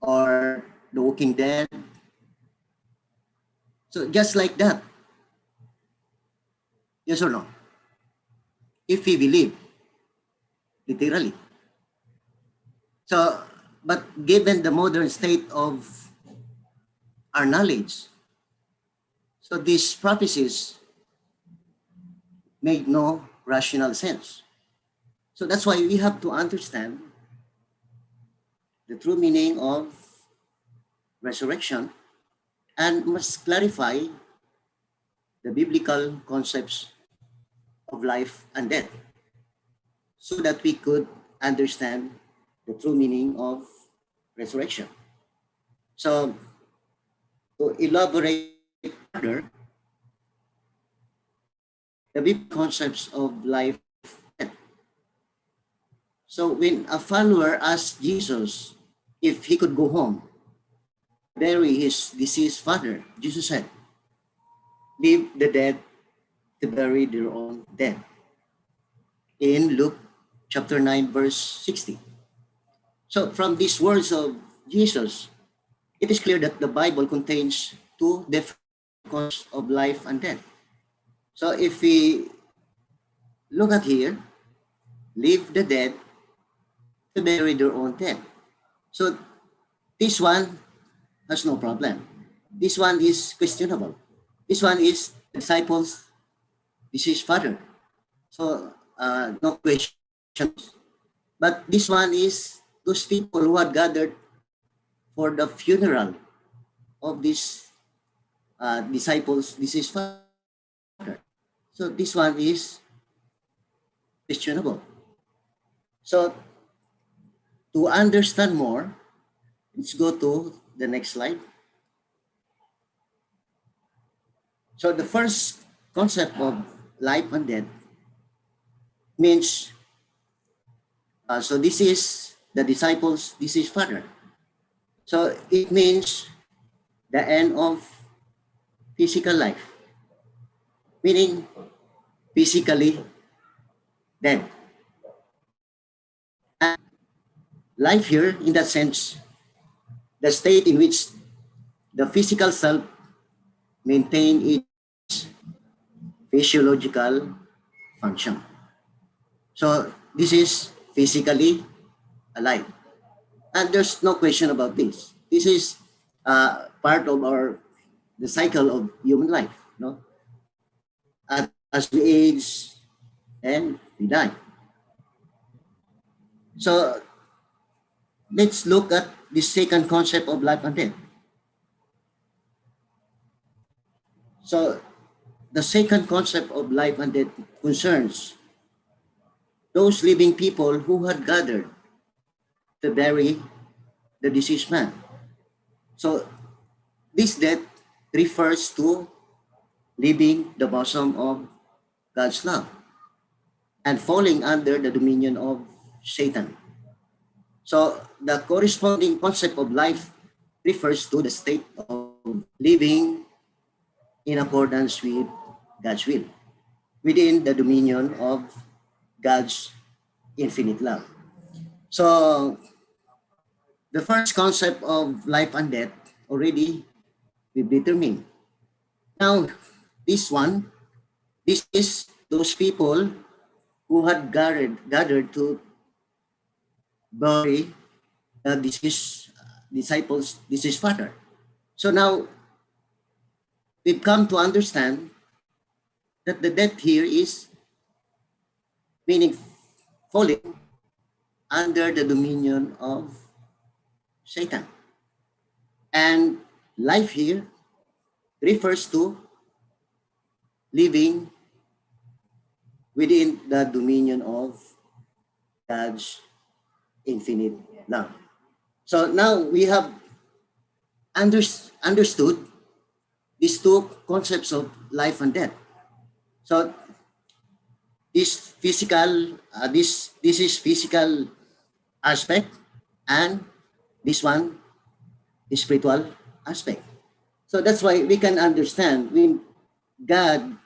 or The Walking Dead. So just like that, yes or no? If we believe, literally. So, but given the modern state of our knowledge, so these prophecies make no rational sense. So that's why we have to understand the true meaning of resurrection and must clarify the biblical concepts of life and death so that we could understand the true meaning of resurrection. So to elaborate further, the biblical concepts of life and death. So when a follower asked Jesus if he could go home, bury his deceased father, Jesus said, leave the dead to bury their own dead. In Luke chapter 9, verse 60. So from these words of Jesus, it is clear that the Bible contains two different concepts of life and death. So if we look at here, leave the dead to bury their own dead. So this one has no problem. This one is questionable. This one is disciples, this is father. So no questions. But this one is those people who had gathered for the funeral of these disciples, this is father. So this one is questionable. So to understand more, let's go to the next slide. So the first concept of life and death means, so this is the disciples, this is father. So it means the end of physical life, meaning physically dead. And life here, in that sense, the state in which the physical self maintain its physiological function. So this is physically alive. And there's no question about this. This is part of the cycle of human life. No? As we age and we die. So let's look at the second concept of life and death. So the second concept of life and death concerns those living people who had gathered to bury the deceased man. So this death refers to leaving the bosom of God's love and falling under the dominion of Satan. So the corresponding concept of life refers to the state of living in accordance with God's will, within the dominion of God's infinite love. So the first concept of life and death already we've determined. Now, this is those people who had gathered to bury disciples, this is father. So now we've come to understand that the death here is meaning falling under the dominion of Satan. And life here refers to living within the dominion of God's infinite love. So now we have understood these two concepts of life and death. So this physical, this is physical aspect, and this one is spiritual aspect. So that's why we can understand when God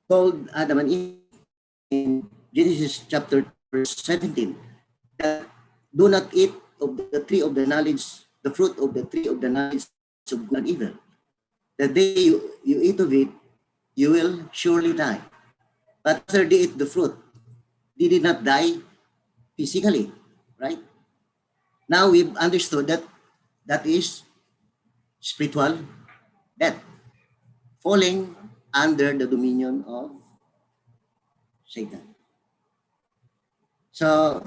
told Adam and Eve in Genesis chapter 17 that do not eat of the tree of the knowledge, the fruit of the tree of the knowledge of good and evil. The day you eat of it, you will surely die. But after they eat the fruit, they did not die physically, right? Now we've understood that that is spiritual death, falling under the dominion of Satan. So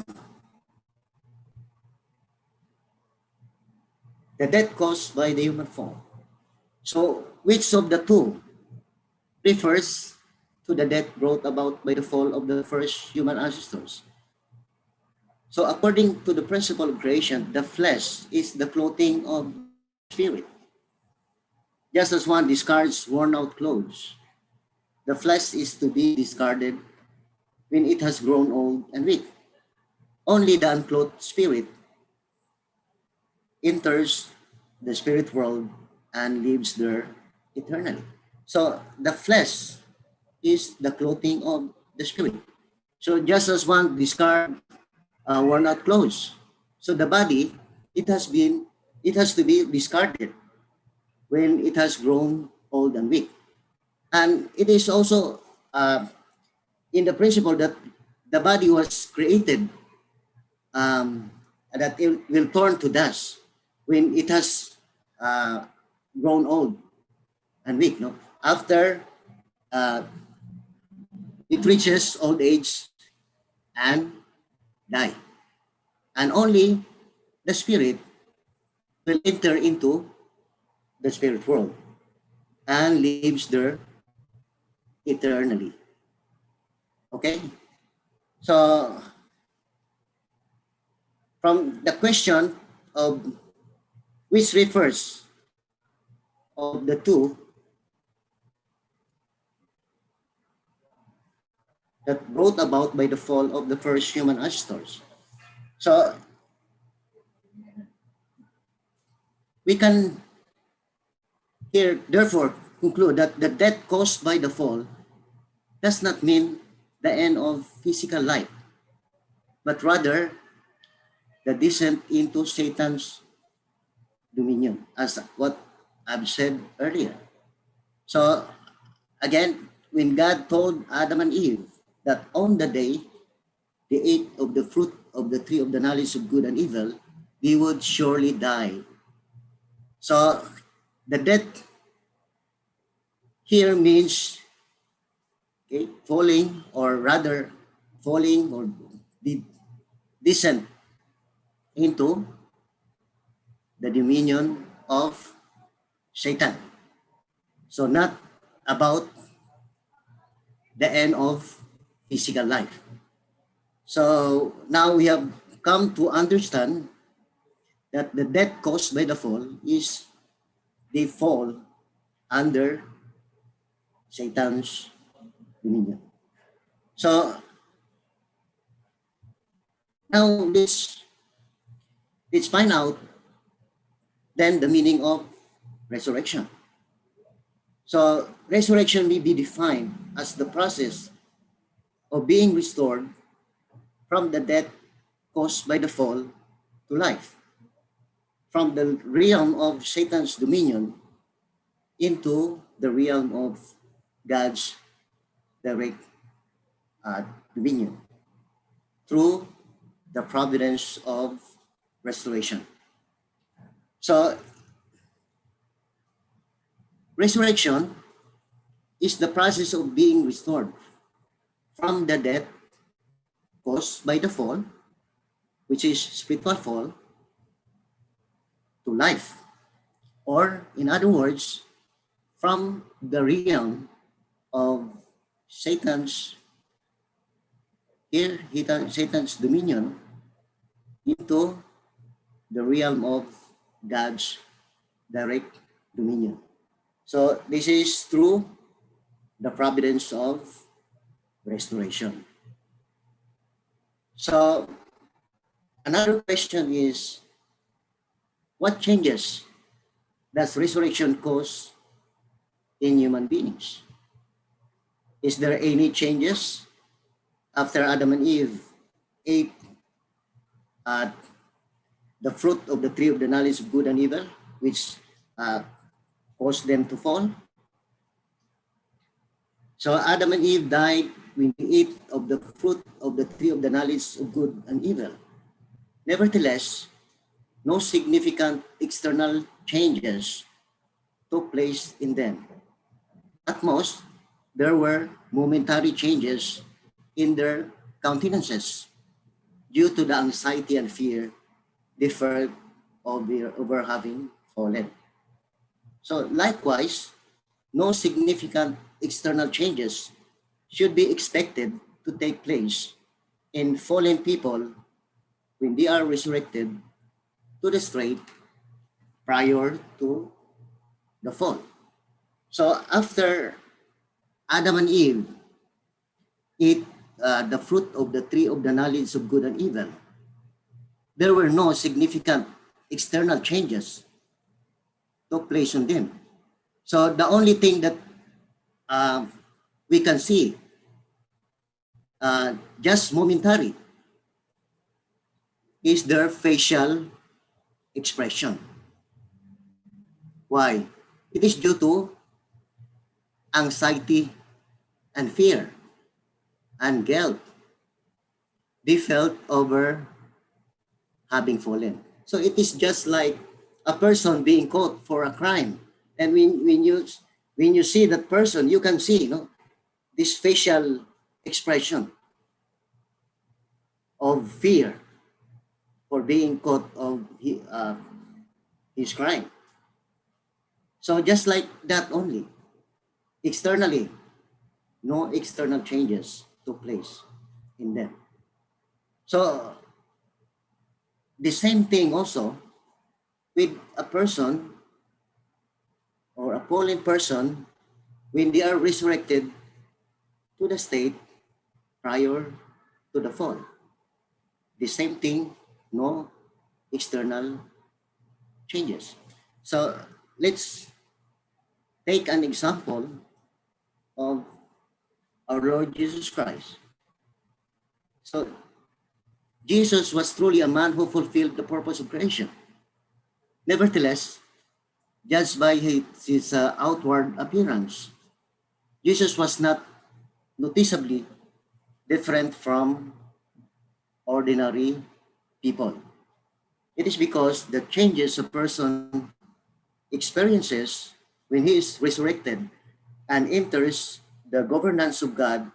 the death caused by the human fall. So which of the two refers to the death brought about by the fall of the first human ancestors? So according to the principle of creation, the flesh is the clothing of spirit. Just as one discards worn out clothes, the flesh is to be discarded when it has grown old and weak. Only the unclothed spirit enters the spirit world and lives there eternally. So the flesh is the clothing of the spirit. So just as one discard worn out clothes, so the body it has to be discarded when it has grown old and weak. And it is also in the principle that the body was created that it will turn to dust when it has uh, grown old and weak. No, after uh, it reaches old age and die, and only the spirit will enter into the spirit world and lives there eternally. Okay, so from the question of which refers of the two that brought about by the fall of the first human ancestors. So we can here therefore conclude that the death caused by the fall does not mean the end of physical life, but rather the descent into Satan's dominion, as what I've said earlier. So again, when God told Adam and Eve that on the day they ate of the fruit of the tree of the knowledge of good and evil, they would surely die. So the death here means falling, or rather falling or the descent into the dominion of Satan. So not about the end of physical life. So now we have come to understand that the death caused by the fall is they fall under Satan's dominion. So now let's find out then the meaning of resurrection. So resurrection may be defined as the process of being restored from the death caused by the fall to life, from the realm of Satan's dominion into the realm of God's direct uh, dominion through the providence of restoration. So resurrection is the process of being restored from the death caused by the fall, which is spiritual fall, to life. Or in other words, from the realm of Satan's Satan's dominion into the realm of God's direct dominion. So this is through the providence of restoration. So another question is, what changes does resurrection cause in human beings? Is there any changes after Adam and Eve ate uh, the fruit of the tree of the knowledge of good and evil, which uh, caused them to fall. So Adam and Eve died when they ate of the fruit of the tree of the knowledge of good and evil. Nevertheless, no significant external changes took place in them. At most, there were momentary changes in their countenances due to the anxiety and fear they felt over having fallen. So likewise, no significant external changes should be expected to take place in fallen people when they are resurrected to the state prior to the fall. So after Adam and Eve eat the fruit of the tree of the knowledge of good and evil, there were no significant external changes took place on them. So the only thing that uh, we can see just momentary is their facial expression. Why? It is due to anxiety and fear and guilt they felt over having fallen. So it is just like a person being caught for a crime. And when you see that person, you can see, this facial expression of fear for being caught of his crime. So just like that only, externally, no external changes took place in them. So the same thing also with a person or a fallen person when they are resurrected to the state prior to the fall. The same thing, no external changes. So let's take an example of our Lord Jesus Christ. So Jesus was truly a man who fulfilled the purpose of creation. Nevertheless, judged by his outward appearance, Jesus was not noticeably different from ordinary people. It is because the changes a person experiences when he is resurrected and enters the governance of God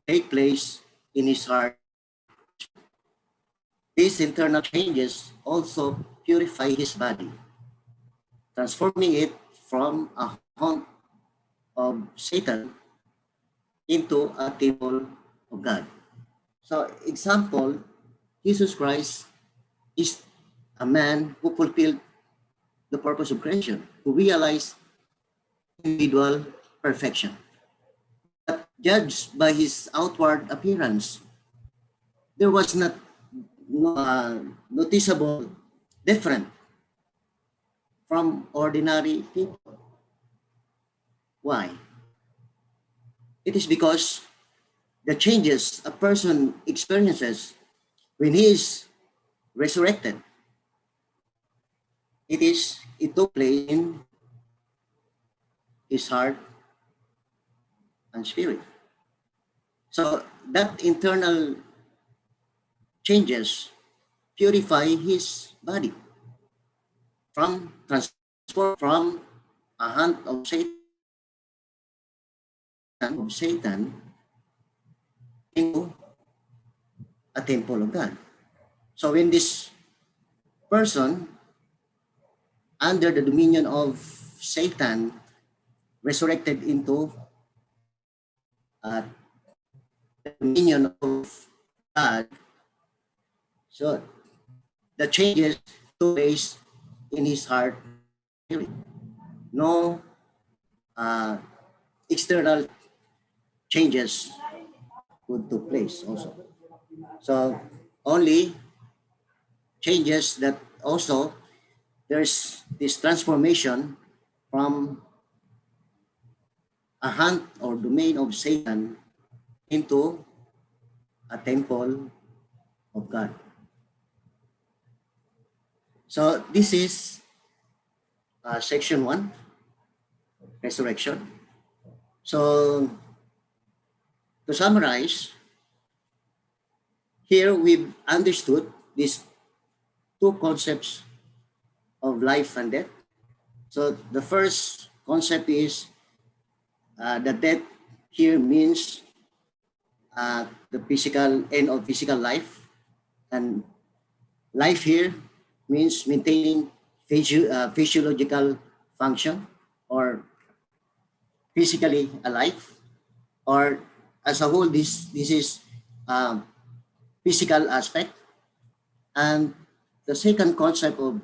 take place in his heart. These internal changes also purify his body, transforming it from a haunt of Satan into a temple of God. So, example, Jesus Christ is a man who fulfilled the purpose of creation, who realized individual perfection. But judged by his outward appearance, there was not noticeable different from ordinary people. Why? It is because the changes a person experiences when he is resurrected, it took place in his heart and spirit. So that internal changes purify his body from transform from a hand of Satan into a temple of God. So when this person under the dominion of Satan resurrected into uh, the dominion of God, so the changes took place in his heart. No uh, external changes would took place also. So only changes that also there's this transformation from a hand or domain of Satan into a temple of God. So this is section 1, resurrection. So to summarize, here we've understood these two concepts of life and death. So the first concept is that death here means the physical end of physical life, and life here means maintaining physiological function or physically alive, or as a whole, this is um, physical aspect. And the second concept of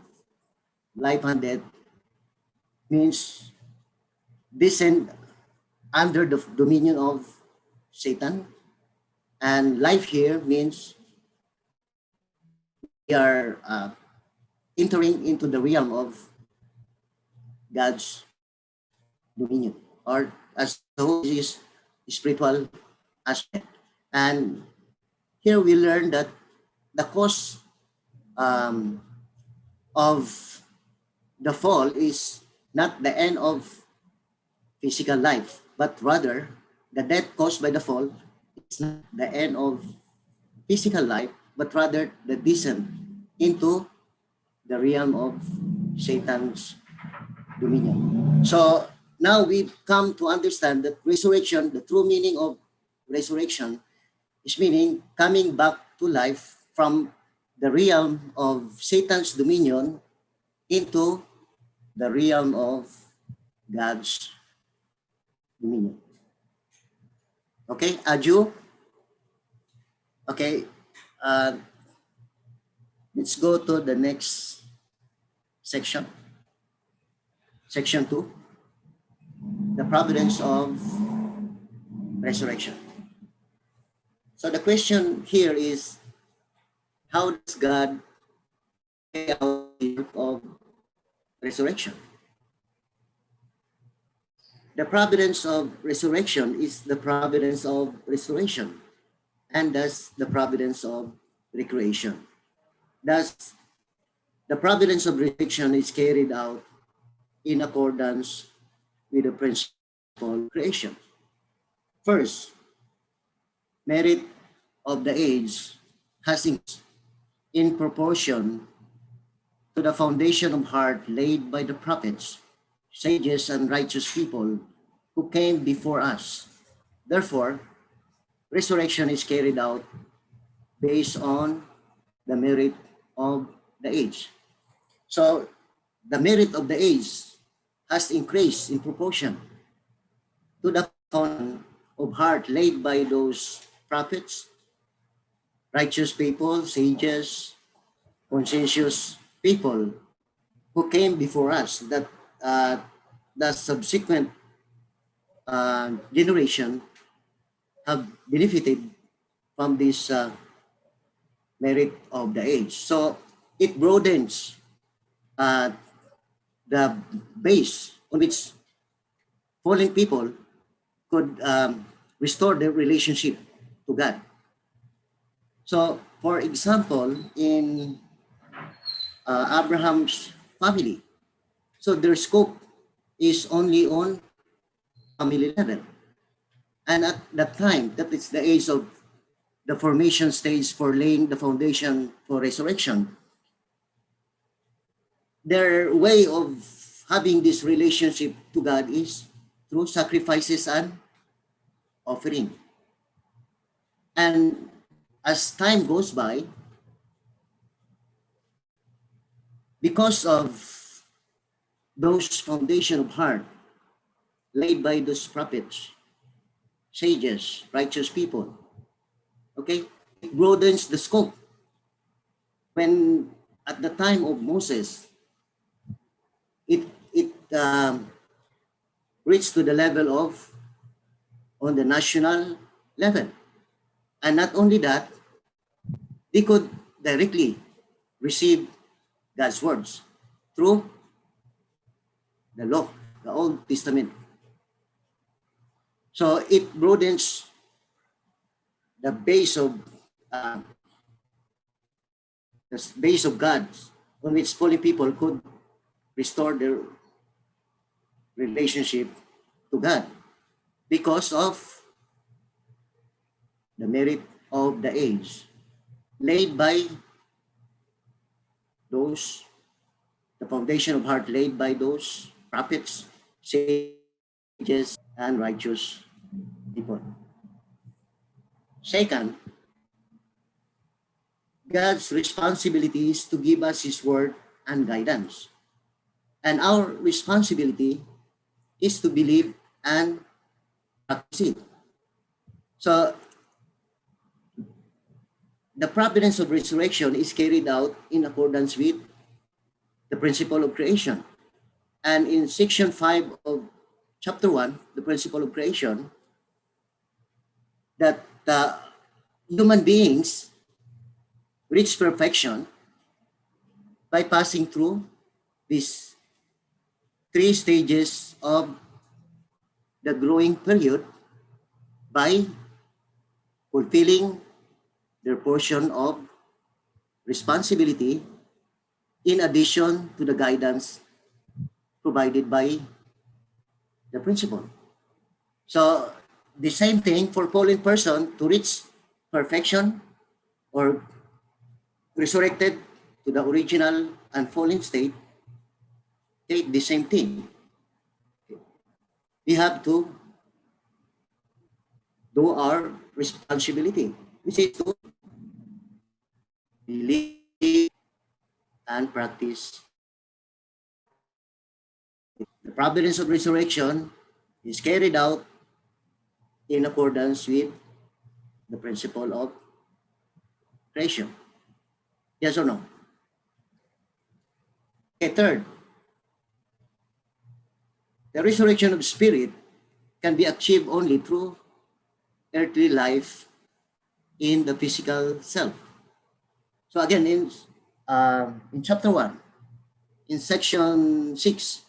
life and death means descend under the dominion of Satan. And life here means we are entering into the realm of God's dominion, or as a whole, this is spiritual aspect. And here we learn that the cause um, of the fall is not the end of physical life, but rather the death caused by the fall is not the end of physical life, but rather the descent into the realm of Satan's dominion. So now we've come to understand that resurrection, the true meaning of resurrection, is meaning coming back to life from the realm of Satan's dominion into the realm of God's dominion. Okay, Aju? Okay, uh, let's go to the next section, section 2, the providence of resurrection. So the question here is, how does God carry out the work of resurrection? The providence of resurrection is the providence of restoration, and thus the providence of recreation. Thus, the providence of resurrection is carried out in accordance with the principle of creation. First, merit of the age has increased in proportion to the foundation of heart laid by the prophets, sages, and righteous people who came before us. Therefore, resurrection is carried out based on the merit of the age. So the merit of the age has increased in proportion to the foundation of heart laid by those prophets, righteous people, sages, conscientious people who came before us, that the subsequent generation have benefited from this merit of the age. So it broadens uh, the base on which fallen people could restore their relationship to God. So, for example, in Abraham's family, so their scope is only on family level. And at that time, that is the age of the formation stage for laying the foundation for resurrection. Their way of having this relationship to God is through sacrifices and offering. And as time goes by, because of those foundation of heart laid by those prophets, sages, righteous people, okay, it broadens the scope. When at the time of Moses, it reached to the level of on the national level. And not only that, they could directly receive God's words through the law, the Old Testament. So it broadens the base of uh, God's on which fallen people could restore their relationship to God because of the merit of the age laid by those, the foundation of heart laid by those prophets, sages, and righteous people. Second, God's responsibility is to give us His word and guidance. And our responsibility is to believe and practice it. So the providence of resurrection is carried out in accordance with the principle of creation. And in section 5 of chapter 1, the principle of creation, that human beings reach perfection by passing through these three stages of the growing period by fulfilling their portion of responsibility in addition to the guidance provided by the principle. So the same thing for fallen person to reach perfection or resurrected to the original and fallen state, okay, the same thing. We have to do our responsibility, which is to believe and practice the providence of resurrection is carried out in accordance with the principle of creation. Yes or no? Okay, third, the resurrection of spirit can be achieved only through earthly life in the physical self. So again, in chapter 1, in section 6,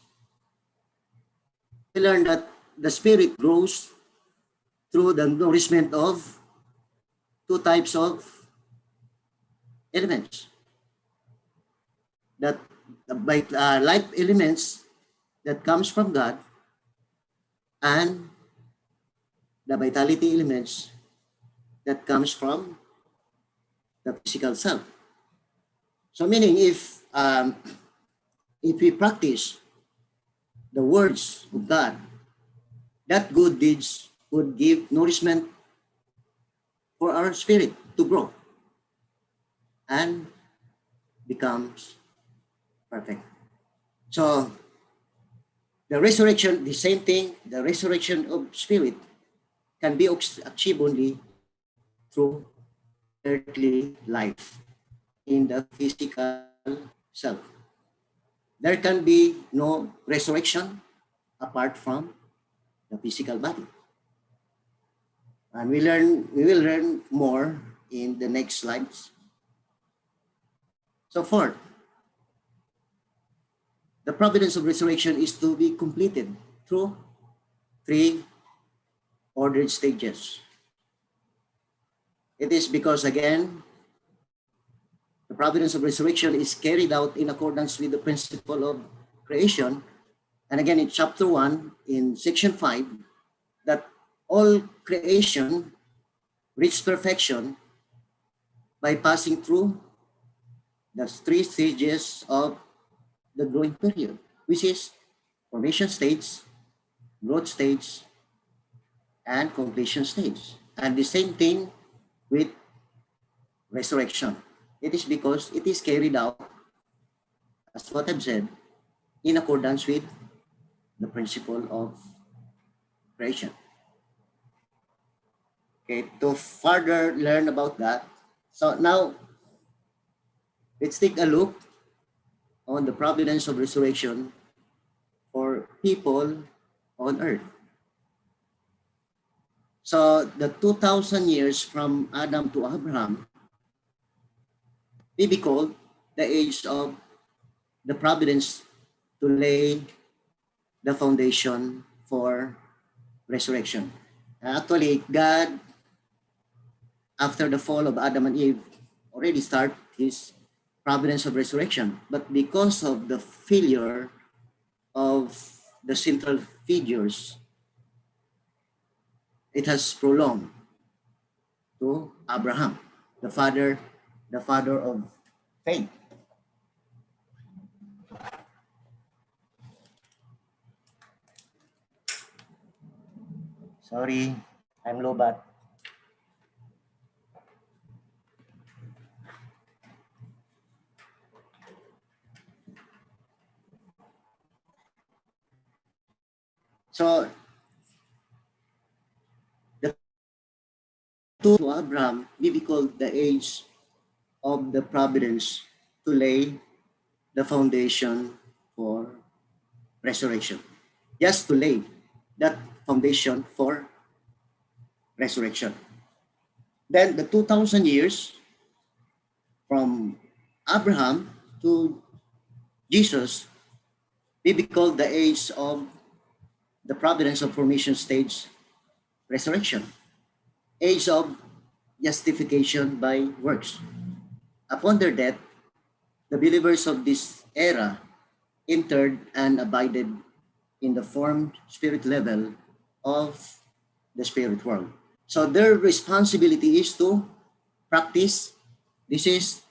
we learn that the spirit grows through the nourishment of two types of elements. That by life elements that comes from God and the vitality elements that comes from the physical self. So meaning if we practice the words of God, that good deeds would give nourishment for our spirit to grow and becomes perfect. So the resurrection, the same thing, the resurrection of spirit can be achieved only through earthly life in the physical self. There can be no resurrection apart from the physical body. And we will learn more in the next slides. So fourth, the providence of resurrection is to be completed through three ordered stages. It is because, again, the providence of resurrection is carried out in accordance with the principle of creation. And again, in chapter 1, in section 5, that all creation reached perfection by passing through the three stages of the growing period, which is formation stage, growth stage, and completion stage. And the same thing with resurrection. It is because it is carried out, as what I've said, in accordance with the principle of creation. Okay, to further learn about that, so now let's take a look on the providence of resurrection for people on earth. So the 2,000 years from Adam to Abraham may be called the age of the providence to lay the foundation for resurrection. Actually, God, after the fall of Adam and Eve, already start his providence of resurrection, but because of the failure of the central figures, it has prolonged to Abraham, the father of faith. Sorry, I'm low bat. So the two to Abraham may be called the age of the providence to lay the foundation for resurrection. Just to lay that foundation for resurrection. Then the 2,000 years from Abraham to Jesus may be called the age of the providence of formation stage resurrection, age of justification by works. Upon their death, the believers of this era entered and abided in the formed spirit level of the spirit world. So their responsibility is to practice. This is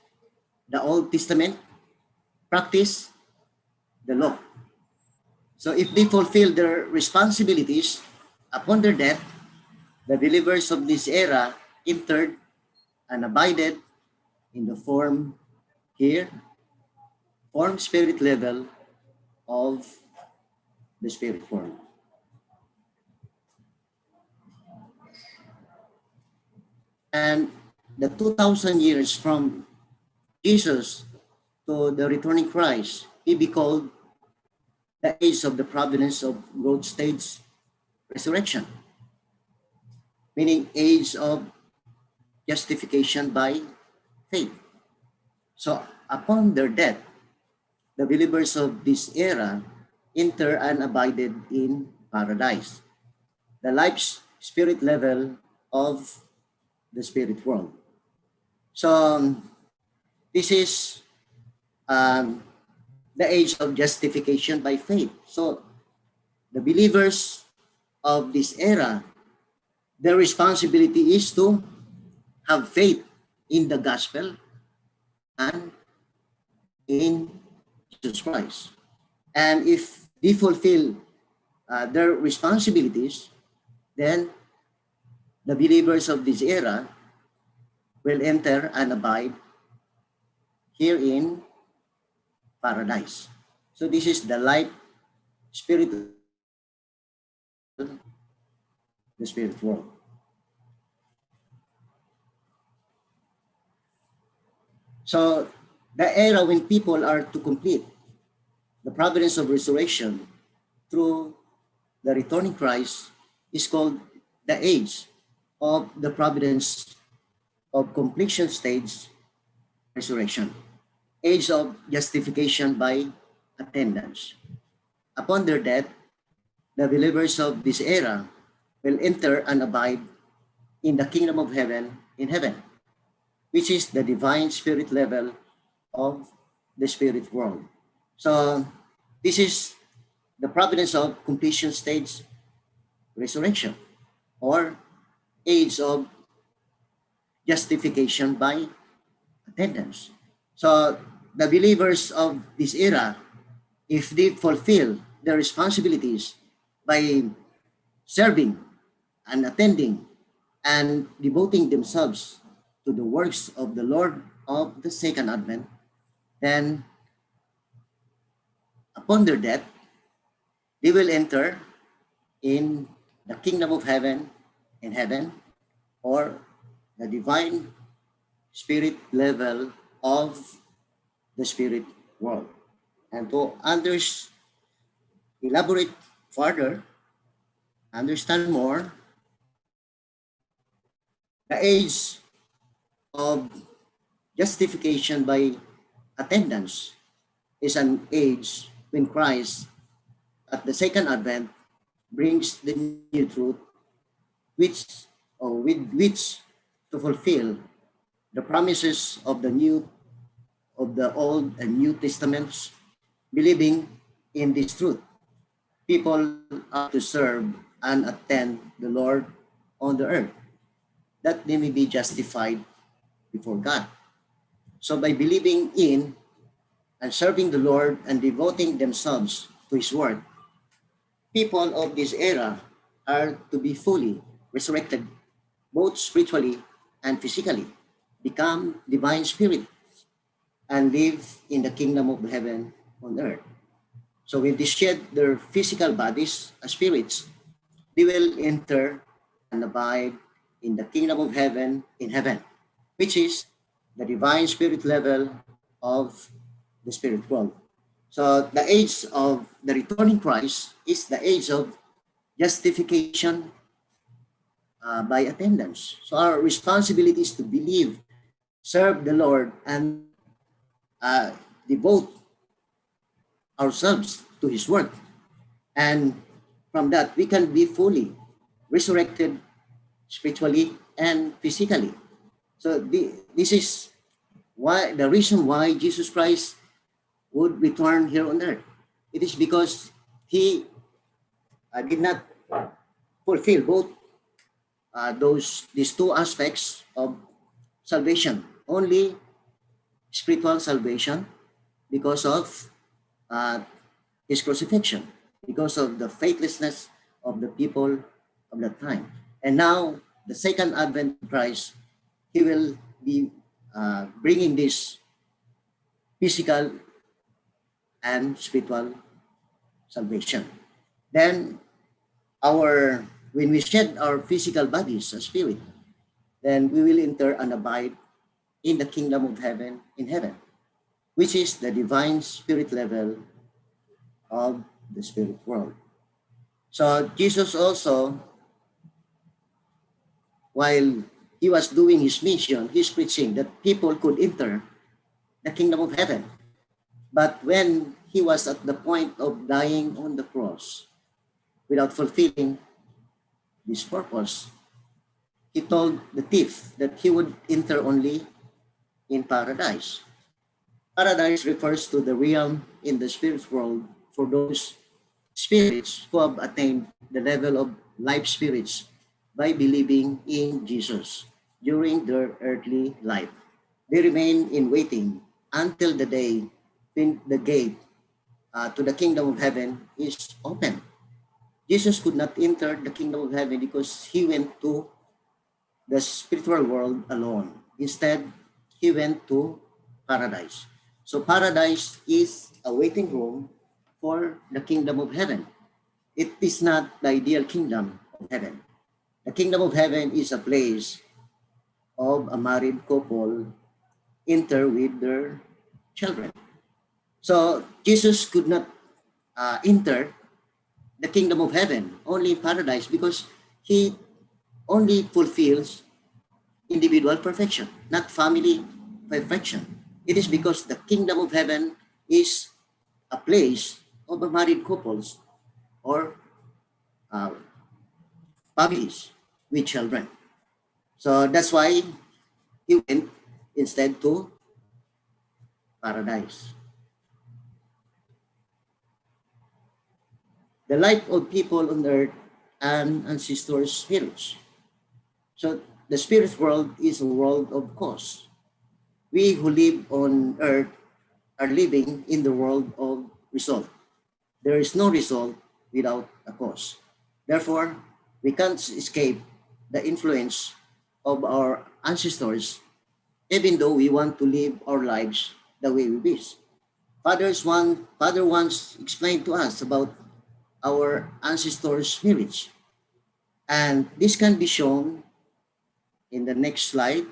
the Old Testament, practice the law. So if they fulfill their responsibilities upon their death, the believers of this era entered and abided in the here, form spirit level of the spirit world. And the 2,000 years from Jesus to the returning Christ, he be called the age of the providence of growth stage resurrection, meaning age of justification by faith. So upon their death, the believers of this era enter and abided in paradise, the life spirit level of the spirit world. So this is um, the age of justification by faith. So the believers of this era, their responsibility is to have faith in the gospel and in Jesus Christ. And if they fulfill their responsibilities, then the believers of this era will enter and abide here in paradise. So this is the life spirit, the spirit world. So the era when people are to complete the providence of resurrection through the returning Christ is called the age of the providence of completion stage resurrection, age of justification by attendance. Upon their death, the believers of this era will enter and abide in the kingdom of heaven in heaven, which is the divine spirit level of the spirit world. So this is the providence of completion stage resurrection or age of justification by attendance. So the believers of this era, if they fulfill their responsibilities by serving and attending and devoting themselves to the works of the Lord of the second advent, then upon their death, they will enter in the kingdom of heaven in heaven or the divine spirit level of the spirit world. And to elaborate further, understand more, the age of justification by attendance is an age when Christ at the second advent brings the new truth which or with which to fulfill the promises of the new of the Old and New Testaments, believing in this truth. People are to serve and attend the Lord on the earth, that they may be justified before God. So by believing in and serving the Lord and devoting themselves to His word, people of this era are to be fully resurrected, both spiritually and physically, become divine spirit, and live in the kingdom of heaven on earth. So when they shed their physical bodies as spirits, they will enter and abide in the kingdom of heaven in heaven, which is the divine spirit level of the spirit world. So the age of the returning Christ is the age of justification by attendance. So our responsibility is to believe, serve the Lord, and uh, devote ourselves to His word. And from that, we can be fully resurrected spiritually and physically. So this is why the reason why Jesus Christ would return here on earth. It is because He did not fulfill both those these two aspects of salvation. Only spiritual salvation because of uh, His crucifixion, because of the faithlessness of the people of that time. And now, the second advent of Christ, He will be bringing this physical and spiritual salvation. Then, when we shed our physical bodies as spirit, then we will enter and abide in the kingdom of heaven in heaven, which is the divine spirit level of the spirit world. So Jesus also, while He was doing His mission, His preaching that people could enter the kingdom of heaven. But when He was at the point of dying on the cross, without fulfilling this purpose, He told the thief that he would enter only in paradise. Paradise refers to the realm in the spirit world for those spirits who have attained the level of life spirits by believing in Jesus during their earthly life. They remain in waiting until the day when the gate to the kingdom of heaven is open. Jesus could not enter the kingdom of heaven because He went to the spiritual world alone. Instead, He went to paradise. So paradise is a waiting room for the kingdom of heaven. It is not the ideal kingdom of heaven. The kingdom of heaven is a place of a married couple enter with their children. So Jesus could not enter the kingdom of heaven, only paradise, because He only fulfills individual perfection, not family perfection. It is because the kingdom of heaven is a place of a married couples or uh, families with children. So that's why He went instead to paradise. The life of people on earth and ancestors' spirits. So the spirit world is a world of cause. We who live on earth are living in the world of result. There is no result without a cause. Therefore, we can't escape the influence of our ancestors, even though we want to live our lives the way we wish. Father once explained to us about our ancestors' spirits. And this can be shown in the next slide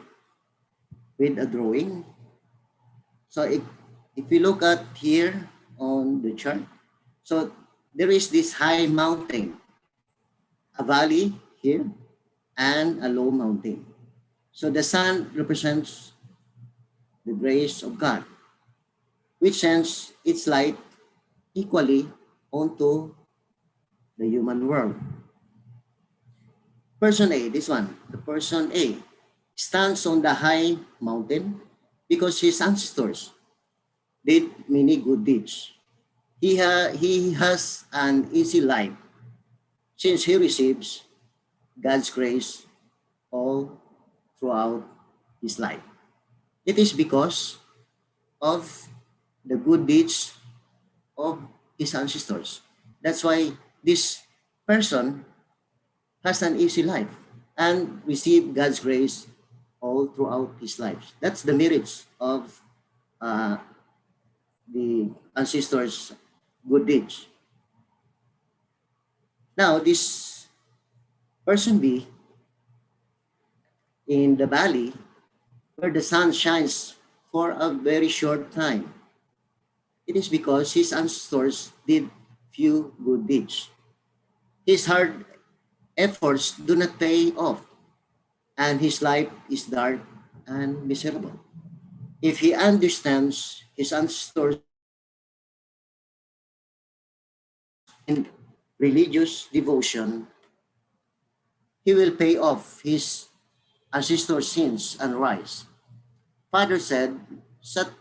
with a drawing. So if you look at here on the chart, so there is this high mountain, a valley here, and a low mountain. So the sun represents the grace of God, which sends its light equally onto the human world. Person A, this one, the person A, stands on the high mountain because his ancestors did many good deeds. He has an easy life since he receives God's grace all throughout his life. It is because of the good deeds of his ancestors. That's why this person has an easy life and receive God's grace all throughout his life. That's the merits of uh, the ancestors' good deeds. Now, this person B in the valley where the sun shines for a very short time, it is because his ancestors did few good deeds. His hard efforts do not pay off, and his life is dark and miserable. If he understands his ancestors in religious devotion, he will pay off his ancestors' sins and rise. Father said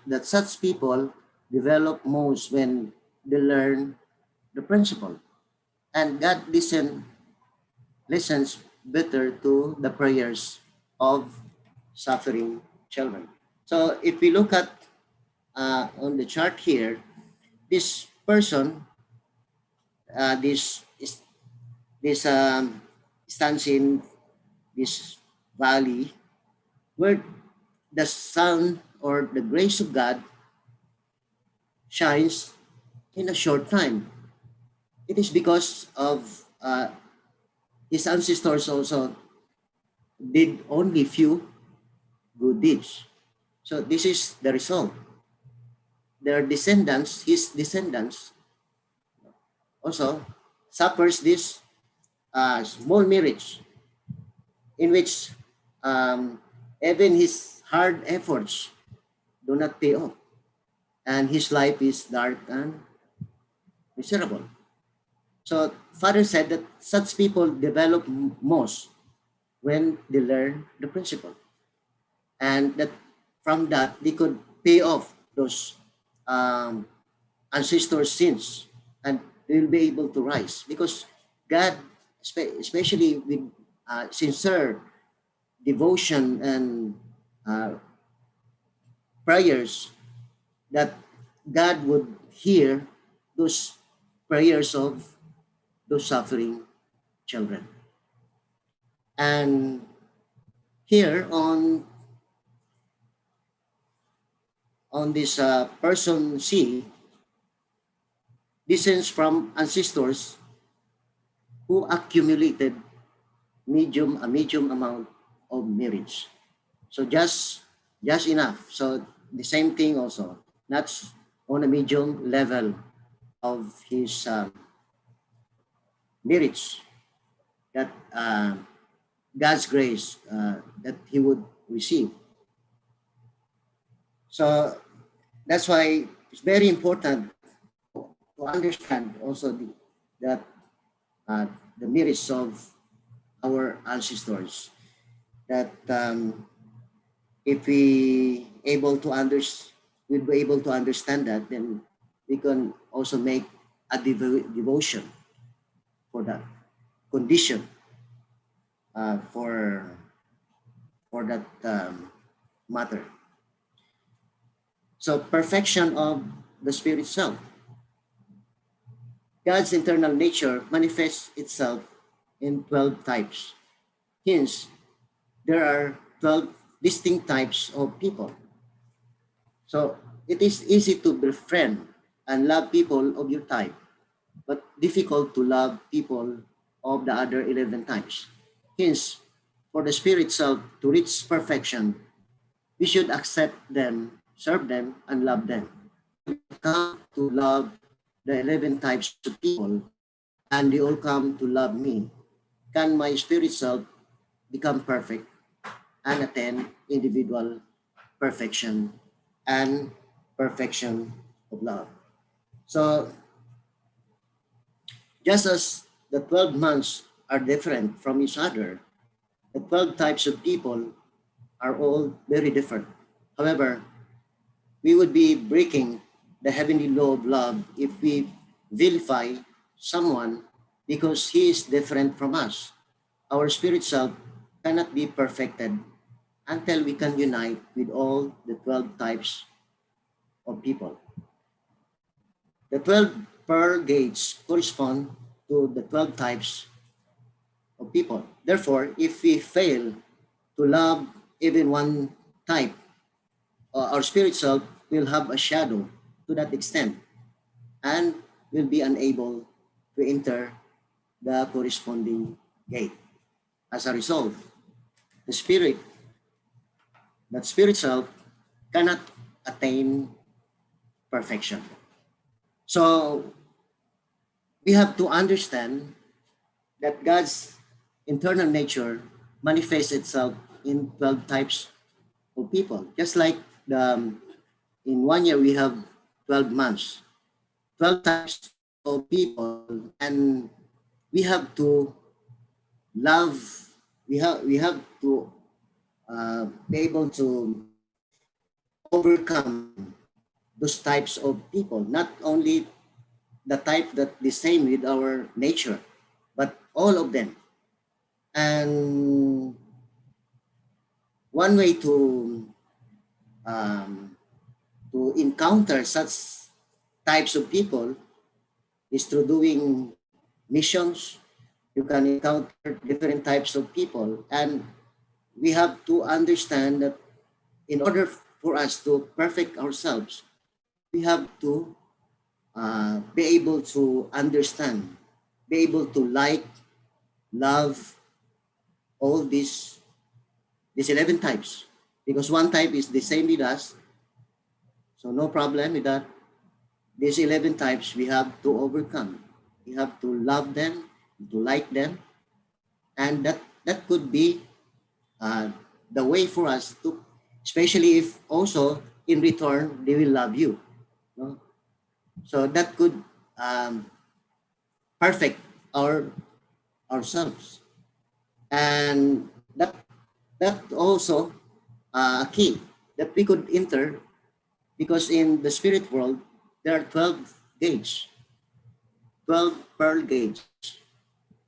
that such people develop most when they learn the principle, and God listens better to the prayers of suffering children. So if we look at on the chart here, this person, this stands in this valley where the sun or the grace of God shines in a short time. It is because of his ancestors also did only few good deeds. So this is the result. Their descendants, his descendants, also suffers this small marriage in which um, even his hard efforts do not pay off, and his life is dark and miserable. So Father said that such people develop most when they learn the principle, and that from that they could pay off those um, ancestors' sins, and they will be able to rise because God, especially with sincere devotion and uh, prayers, that God would hear those prayers of those suffering children. And here on this person C descends from ancestors who accumulated medium amount of marriage. So just enough. So the same thing also, not on a medium level of his marriage, that God's grace that he would receive. So that's why it's very important to understand also that uh, the merits of our ancestors. That if we able to we'll be able to understand that, then we can also make a devotion for that condition for that matter. So perfection of the spirit self. God's internal nature manifests itself in 12 types. Hence, there are 12 distinct types of people. So it is easy to befriend and love people of your type, but difficult to love people of the other 11 types. Hence, for the spirit self to reach perfection, we should accept them, serve them, and love them. Come to love the 11 types of people, and they all come to love me. Can my spirit self become perfect and attain individual perfection and perfection of love? So, just as the 12 months are different from each other, the 12 types of people are all very different. However, we would be breaking the heavenly law of love if we vilify someone because he is different from us. Our spirit self cannot be perfected until we can unite with all the 12 types of people. The 12 pearl gates correspond to the 12 types of people. Therefore, if we fail to love even one type, our spirit self will have a shadow to that extent and will be unable to enter the corresponding gate. As a result, the spirit, that spirit self, cannot attain perfection. So we have to understand that God's internal nature manifests itself in 12 types of people. Just like in 1 year we have 12 months, 12 types of people, and we have to love, we have to be able to overcome those types of people, not only the type that the same with our nature, but all of them. And one way um, to encounter such types of people is through doing missions. You can encounter different types of people, and we have to understand that in order for us to perfect ourselves, we have to be able to understand, be able to like, love all these 11 types, because one type is the same with us, so no problem with that. These 11 types we have to overcome. We have to love them, to like them, and that could be uh, the way for us to, especially if also in return they will love you. No? So that could um, perfect our ourselves, and that also a key that we could enter, because in the spirit world there are 12 gates, 12 pearl gates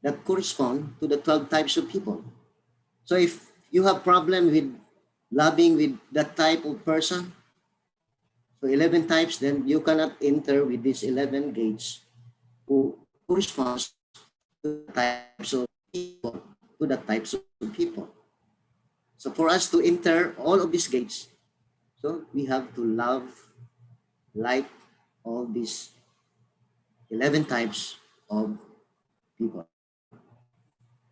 that correspond to the 12 types of people. So if you have problem with loving with that type of person, so 11 types, then you cannot enter with these 11 gates who corresponds to the types of people, to the types of people. So for us to enter all of these gates, so we have to love, like all these 11 types of people.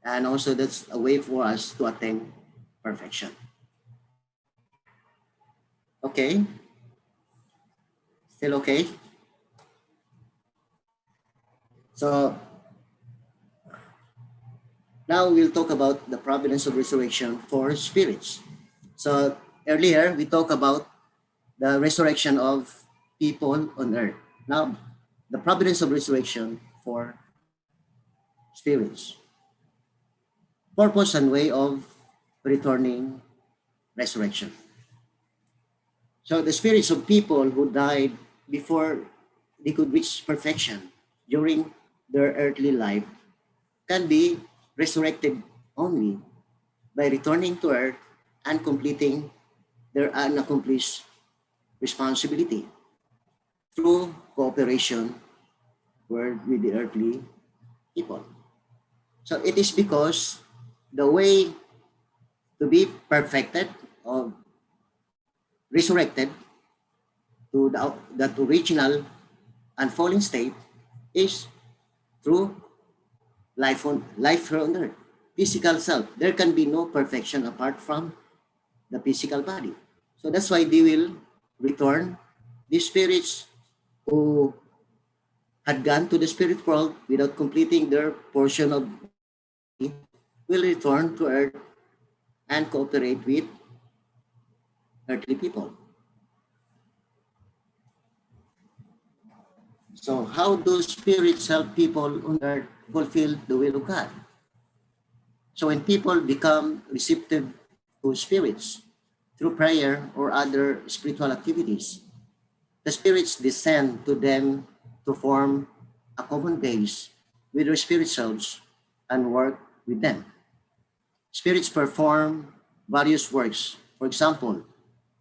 And also that's a way for us to attain perfection. Okay, still okay? So now we'll talk about the providence of resurrection for spirits. So earlier we talked about the resurrection of people on earth. Now, the providence of resurrection for spirits. Purpose and way of returning resurrection. So the spirits of people who died before they could reach perfection during their earthly life can be resurrected only by returning to earth and completing their unaccomplished responsibility through cooperation with the earthly people. So it is because the way to be perfected or resurrected to that original unfallen state is through life here on earth, physical self. There can be no perfection apart from the physical body. So that's why they will return. The spirits who had gone to the spirit world without completing their portion of duty will return to earth and cooperate with earthly people. So how do spirits help people on earth fulfill the will of God? So when people become receptive to spirits through prayer or other spiritual activities, The spirits descend to them to form a common base with their spirit selves and work with them. Spirits perform various works. For example,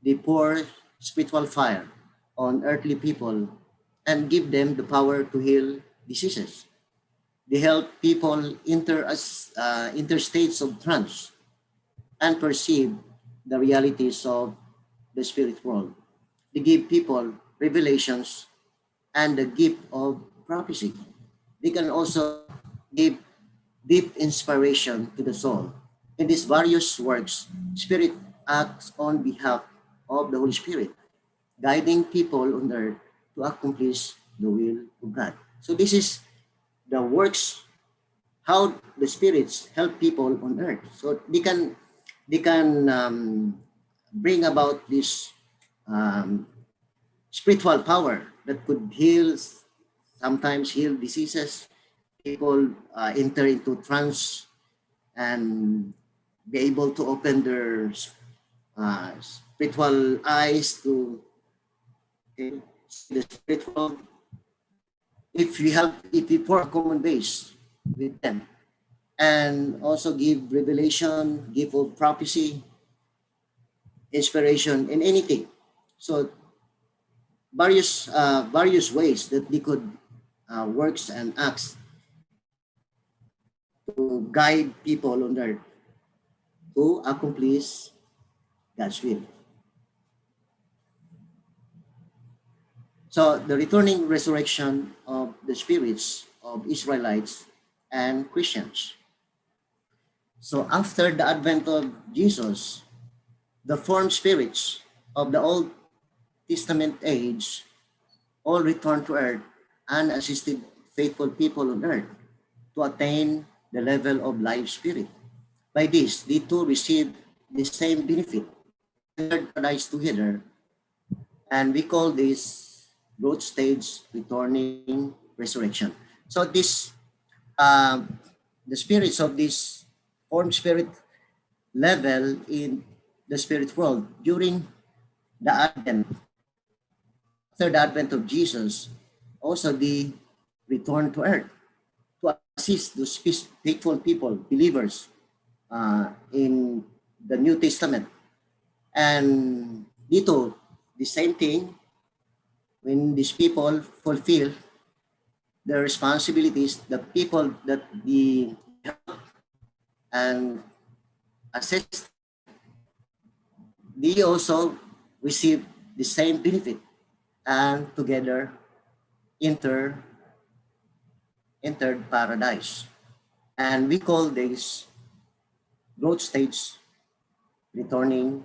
they pour spiritual fire on earthly people and give them the power to heal diseases. They help people enter states of trance and perceive the realities of the spirit world. They give people revelations and the gift of prophecy. They can also give deep inspiration to the soul. In these various works, Spirit acts on behalf of the Holy Spirit, guiding people on earth to accomplish the will of God. So this is the works, how the spirits help people on earth. So they can bring about this um, spiritual power that could heal, sometimes heal diseases. People enter into trance and be able to open their spiritual eyes to see the spiritual. If we form a common base with them, and also give revelation, give of prophecy, inspiration in anything. So various ways that they could works and acts to guide people on earth to accomplish God's will. So the returning resurrection of the spirits of Israelites and Christians. So after the advent of Jesus, the formed spirits of the Old Testament age all returned to earth and assisted faithful people on earth to attain the level of life spirit. By this, they too received the same benefit, entered paradise together, and we call this growth stage, returning, resurrection. So this, uh, the spirits of this formed spirit level in the spirit world during the advent, after the advent of Jesus, also the return to earth to assist those faithful people, believers in the New Testament. And dito, the same thing, when these people fulfill their responsibilities, the people that they help and assist, they also receive the same benefit and together enter entered paradise. And we call this growth stage, returning,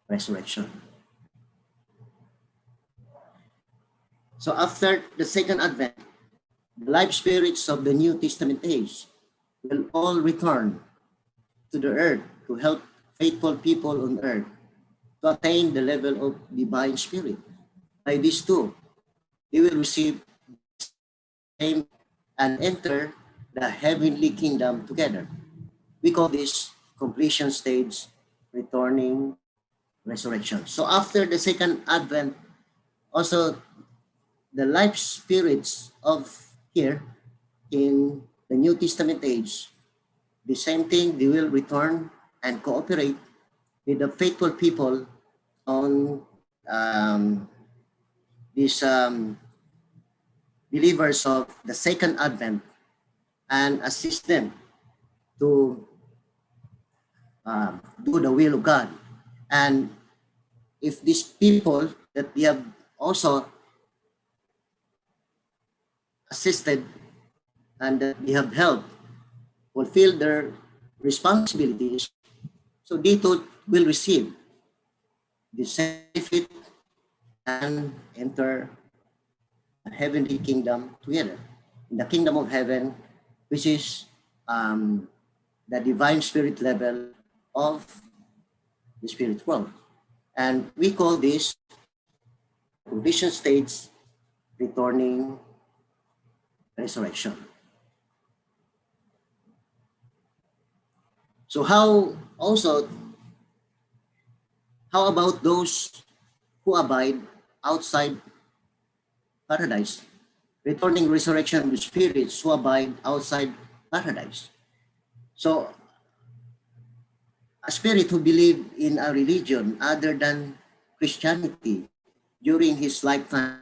resurrection. So after the second advent, the life spirits of the New Testament age will all return to the earth to help faithful people on earth to attain the level of divine spirit. By this too, they will receive same and enter the heavenly kingdom together. We call this completion stage, returning, resurrection. So after the second advent, also the life spirits of here in the New Testament age, the same thing, they will return and cooperate with the faithful people on these believers of the second advent and assist them to do the will of God. And if these people that we have also assisted and that we have helped fulfill their responsibilities, so they too will receive the benefit and enter the heavenly kingdom together. In the kingdom of heaven, which is the divine spirit level of the spirit world. And we call this completion stage, returning, resurrection. So how about those who abide outside paradise, returning resurrection with spirits who abide outside paradise. So a spirit who believed in a religion other than Christianity during his lifetime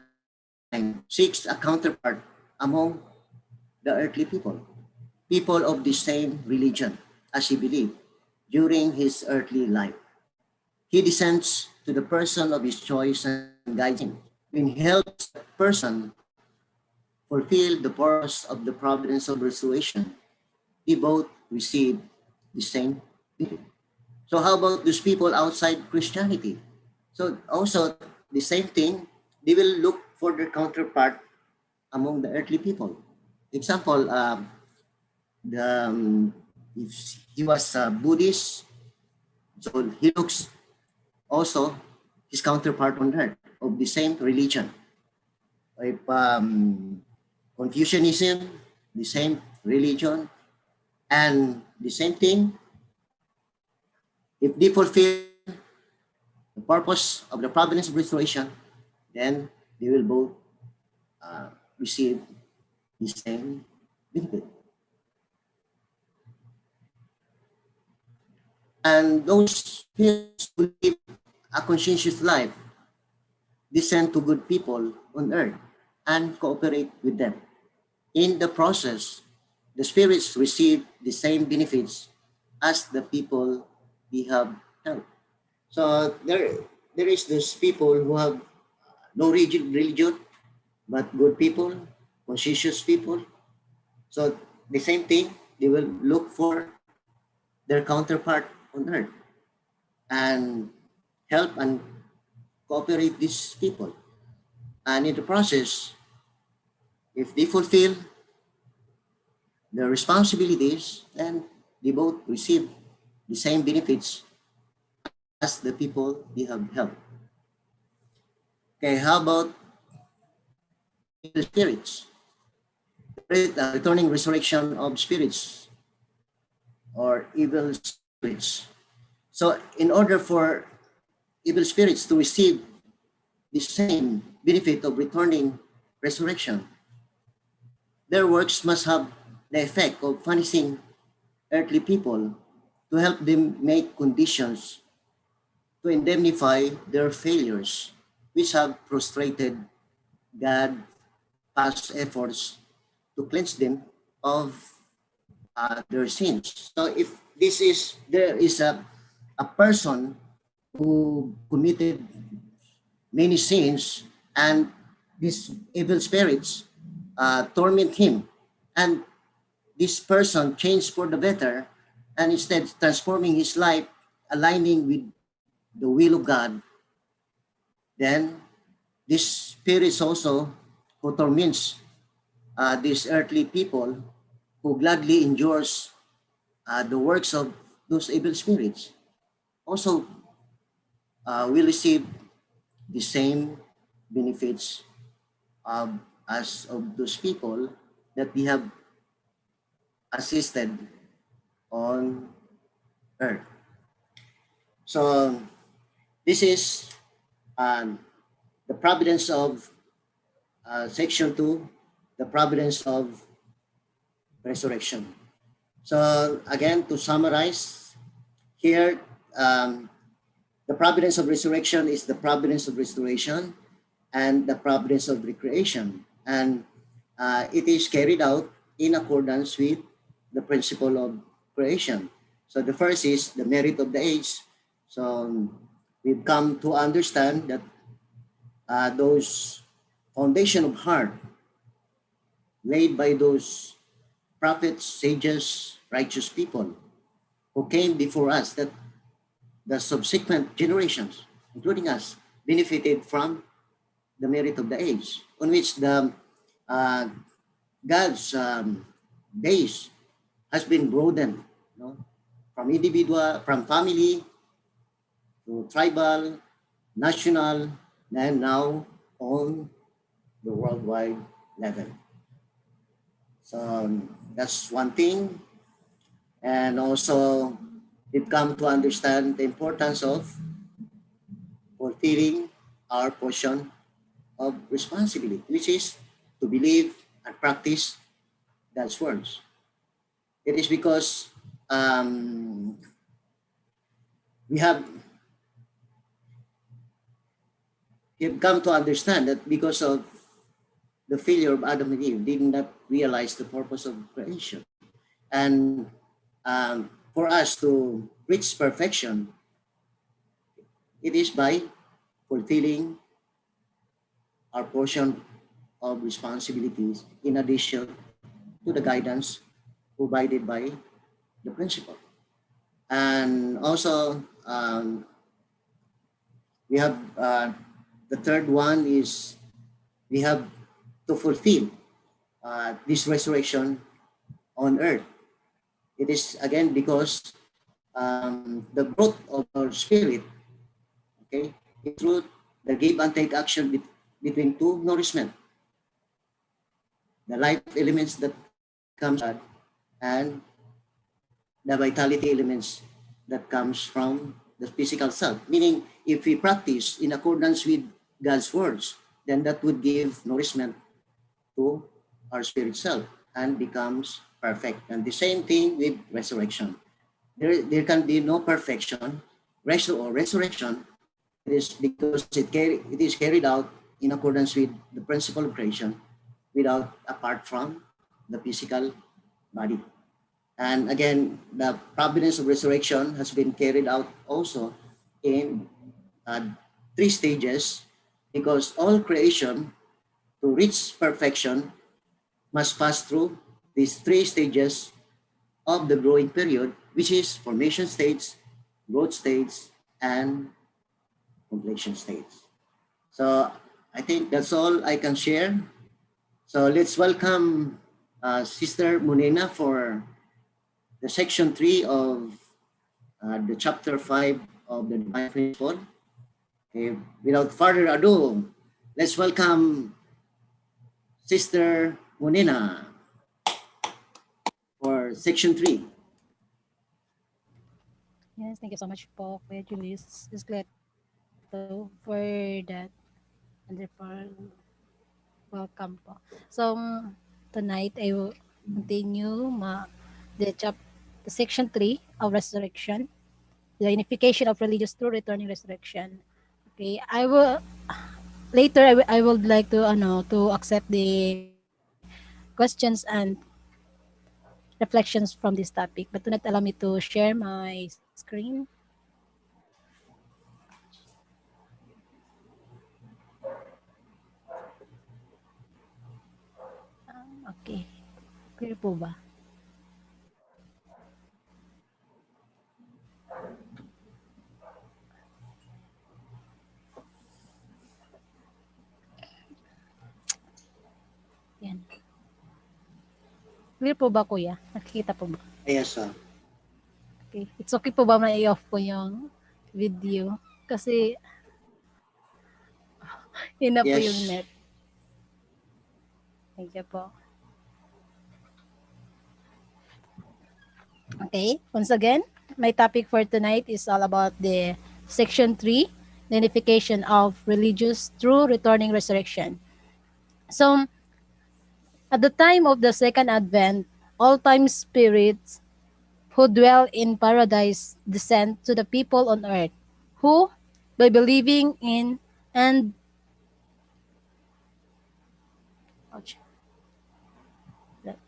seeks a counterpart among the earthly people, people of the same religion as he believed during his earthly life. He descends to the person of his choice and guides him. When he helps that person fulfill the purpose of the providence of restoration, they both receive the same benefit. So how about those people outside Christianity? So also the same thing, they will look for their counterpart among the earthly people. Example, the if he was a Buddhist, so he looks also his counterpart on earth of the same religion. If Confucianism, the same religion, and the same thing, if they fulfill the purpose of the providence of restoration, then they will both uh, receive the same benefit. And those spirits who live a conscientious life descend to good people on earth and cooperate with them. In the process, the spirits receive the same benefits as the people we have helped. So there is those people who have no religion, but good people, conscientious people. So the same thing, they will look for their counterpart on earth and help and cooperate these people. And in the process, if they fulfill their responsibilities, then they both receive the same benefits as the people they have helped. Okay, how about evil spirits? Returning resurrection of spirits or evil spirits. So in order for evil spirits to receive the same benefit of returning resurrection, their works must have the effect of punishing earthly people to help them make conditions to indemnify their failures, which have frustrated God's past efforts to cleanse them of their sins. So if there is a person who committed many sins and these evil spirits torment him, and this person changed for the better and instead transforming his life, aligning with the will of God, then this spirits also who torments these earthly people who gladly endures the works of those evil spirits also will receive the same benefits as of those people that we have assisted on earth. So this is um, the providence of section 2, the providence of resurrection. So again, to summarize here, the providence of resurrection is the providence of restoration and the providence of recreation. And it is carried out in accordance with the principle of creation. So the first is the merit of the age. So we've come to understand that those foundation of heart laid by those prophets, sages, righteous people who came before us, that the subsequent generations, including us, benefited from the merit of the age, on which the uh, God's days has been broadened, you know, from individual, from family to tribal, national, and now on the worldwide level. So that's one thing. And also, we've come to understand the importance of fulfilling our portion of responsibility, which is to believe and practice God's words. It is because um, we have we have come to understand that because of the failure of Adam and Eve, did not realize the purpose of creation. And for us to reach perfection, it is by fulfilling our portion of responsibilities in addition to the guidance provided by the principal. And also, we have the third one is we have to fulfill this resurrection on earth. It is again because the growth of our spirit, okay, is through the give and take action between two nourishment, the life elements that comes out and the vitality elements that comes from the physical self. Meaning, if we practice in accordance with God's words, then that would give nourishment to our spirit self and becomes perfect. And the same thing with resurrection. There can be no perfection, or resurrection. It is because it is carried out in accordance with the principle of creation, apart from the physical body. And again, the providence of resurrection has been carried out also in uh, three stages, because all creation to reach perfection must pass through these three stages of the growing period, which is formation stage, growth stage, and completion stage. So I think that's all I can share. So let's welcome Sister Munena for the section 3 of the chapter 5 of the Divine Principle. Okay, without further ado, let's welcome Sister Munena for section 3. Yes, thank you so much po, Kuya Julius. It's glad to for that wonderful welcome po. So, tonight I will continue the section 3 of resurrection, the unification of religious through returning resurrection. Okay, later I would like to to accept the questions and reflections from this topic. But tonight allow me to share my screen. Okay. Clear po ba? Yan. Clear po ba kuya? Nakikita po ba? Yes, Okay. It's okay po ba na i-off ko yung video? Kasi yun na po yung yes, net. Thank you po. Okay. Once again, my topic for tonight is all about the section 3, the unification of religious through returning resurrection. So, at the time of the second advent, all-time spirits who dwell in paradise descend to the people on earth, who, by believing in and ouch, that-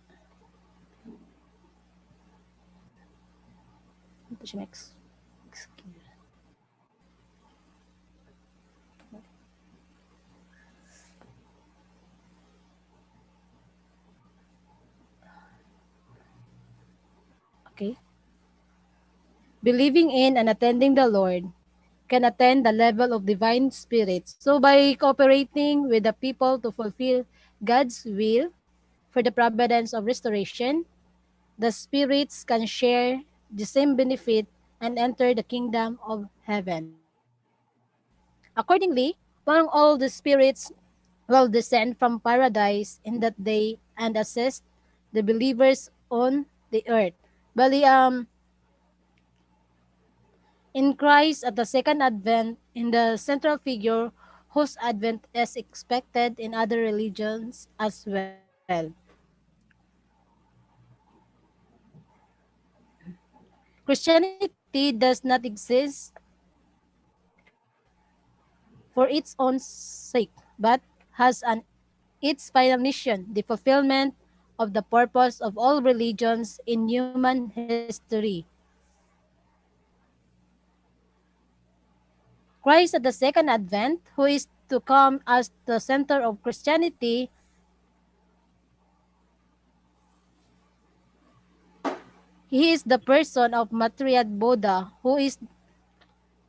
ito siya next. Okay. Believing in and attending the Lord can attain the level of divine spirits. So by cooperating with the people to fulfill God's will for the providence of restoration, the spirits can share the same benefit and enter the kingdom of heaven. Accordingly, among all the spirits will descend from paradise in that day and assist the believers on the earth. Bali, in Christ at the second advent, in the central figure whose advent is expected in other religions as well. Christianity does not exist for its own sake, but has an its final mission, the fulfillment of the purpose of all religions in human history. Christ at the second advent, who is to come as the center of Christianity, he is the person of Matriarch Buddha, who is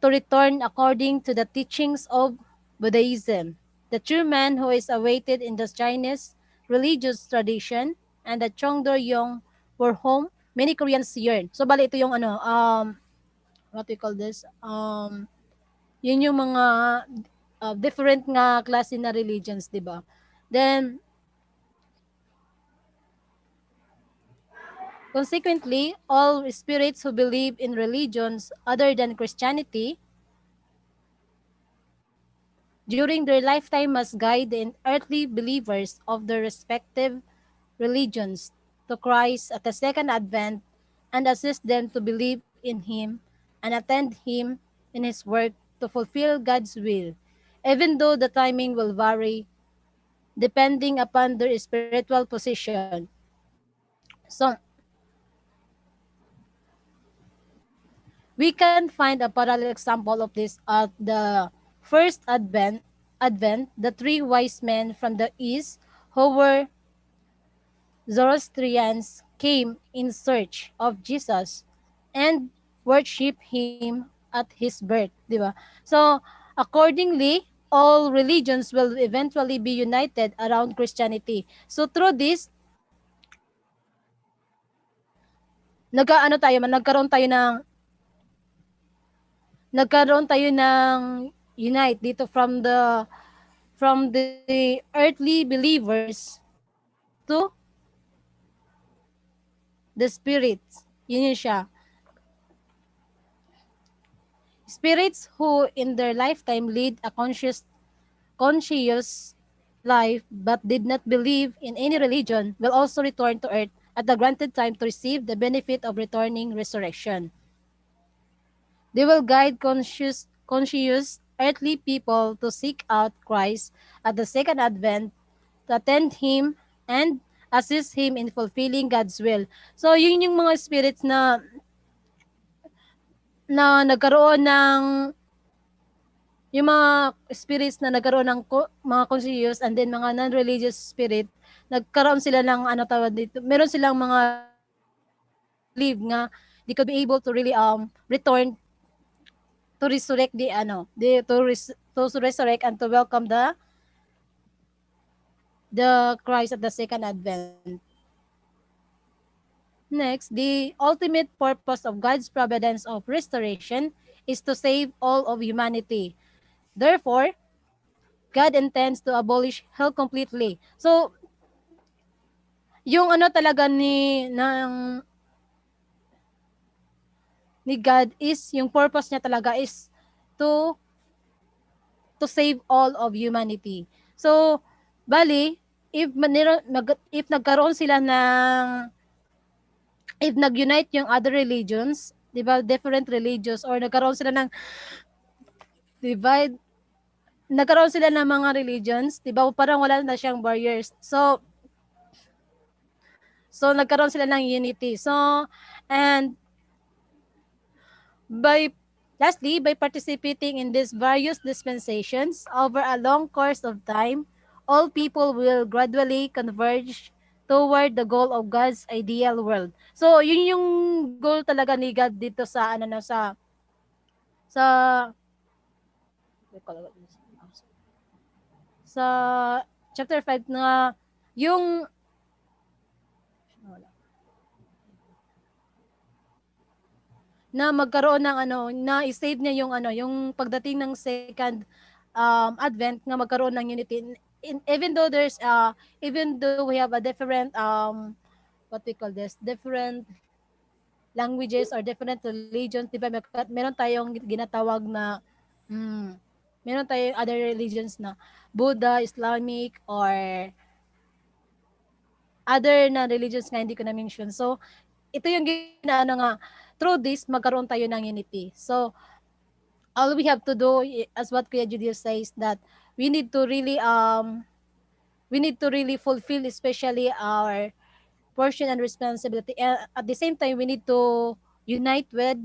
to return according to the teachings of Buddhism. The true man who is awaited in the Chinese religious tradition and the Chongdo-yong for whom many Koreans yearn. So bali ito yung what we call this? Yun yung mga different nga klase na religions, di ba? Then, consequently, all spirits who believe in religions other than Christianity during their lifetime must guide the earthly believers of their respective religions to Christ at the second advent and assist them to believe in Him and attend Him in His work to fulfill God's will, even though the timing will vary depending upon their spiritual position. So, we can find a parallel example of this at the first Advent, the three wise men from the east who were Zoroastrians came in search of Jesus and worship him at his birth, di ba? So, accordingly, all religions will eventually be united around Christianity. So, through this, nagkaroon tayo ng unite dito from the earthly believers to the spirits. Yun yun siya. Spirits who in their lifetime lead a conscious life but did not believe in any religion will also return to earth at the granted time to receive the benefit of returning resurrection. They will guide conscious earthly people to seek out Christ at the second advent, to attend Him, and assist Him in fulfilling God's will. So, yun yung mga spirits na nagkaroon ng yung mga spirits na nagkaroon ng mga conscious and then mga non-religious spirit, nagkaroon sila ng ano tawag dito, meron silang mga believe nga they could be able to really return to resurrect to resurrect and to welcome the Christ at the second advent. Next, the ultimate purpose of God's providence of restoration is to save all of humanity. Therefore, God intends to abolish hell completely. So, yung ano talaga ni God is yung purpose niya talaga is to to save all of humanity. So, bali if nagkaroon sila if nag-unite yung other religions, 'di ba, different religions or nagkaroon sila ng divide nagkaroon sila ng mga religions, 'di ba? Parang wala na siyang barriers. So nagkaroon sila ng unity. So and by lastly, by participating in these various dispensations over a long course of time, all people will gradually converge toward the goal of God's ideal world. So, yun yung goal talaga ni God dito sa sa sa chapter 5 na yung na magkaroon ng na i-save niya yung yung pagdating ng second advent nga magkaroon ng unity. Even though even though we have a different what we call this, different languages or different religions, di ba? Meron tayong ginatawag na mm, Meron tayong other religions na Buddha, Islamic, or other na religions nga hindi ko na mention. So, ito yung ginaano nga, through this, magkaroon tayo ng unity. So, all we have to do, as what Kuya Julius says, that we need to really, fulfill especially our portion and responsibility. At the same time, we need to unite with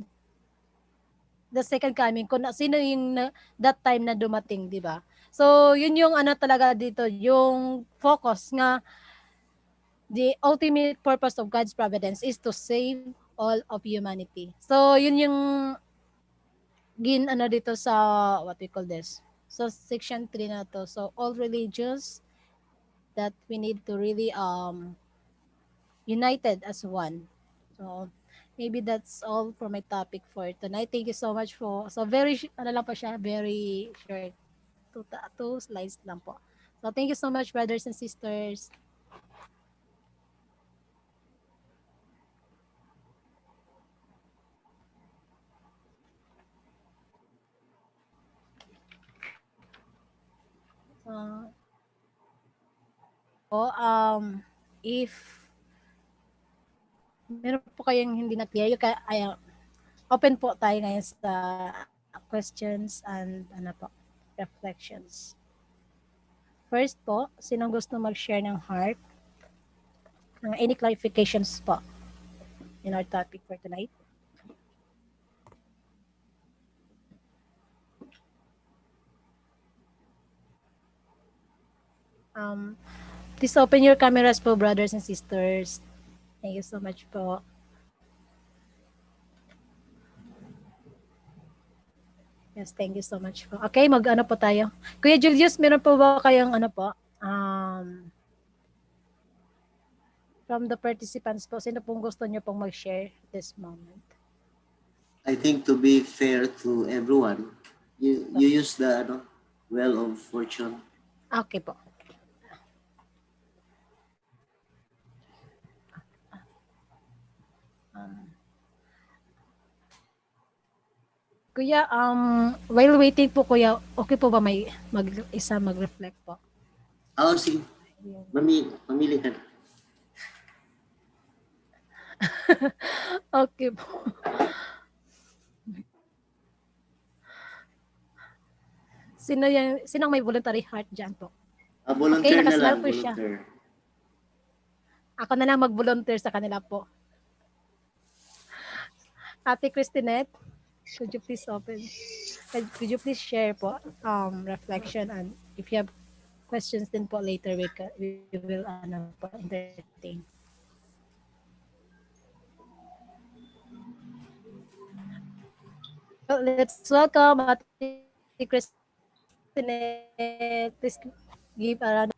the second coming, kung sino yung that time na dumating, di ba? So, yun yung ano talaga dito, yung focus nga, the ultimate purpose of God's providence is to save all of humanity. So, yun yung ano dito sa, what we call this? So, section 3 na to. So, all religions that we need to really united as one. So, maybe that's all for my topic for tonight. Thank you so much for, so very, ano lang po siya, very short. Two slides lang po. So, thank you so much, brothers and sisters. Po, if meron po kayong hindi na clear, open po tayo ngayon sa questions and ano po, reflections. First po, sinong gusto mag-share ng heart? Any clarifications po in our topic for tonight? Um, please open your cameras po, brothers and sisters. Thank you so much po. Yes, thank you so much po. Okay, mag-ano po tayo. Kuya Julius, meron po ba kayong ano po? From the participants po, sino pong gusto niyo pong mag-share this moment? I think to be fair to everyone, you use the well of fortune. Okay po. Kuya, while waiting po kuya, okay po ba may mag-reflect po? Sige. Mamili ka. Okay po. Sinong may voluntary heart dyan po? Volunteer okay, na lang. po siya. Ako na lang mag-volunteer sa kanila po. Ate Christinette, could you please could you please share po reflection, and if you have questions din po later, we will ano po entertain. Well, let's welcome Ate Christinette. Please give a round.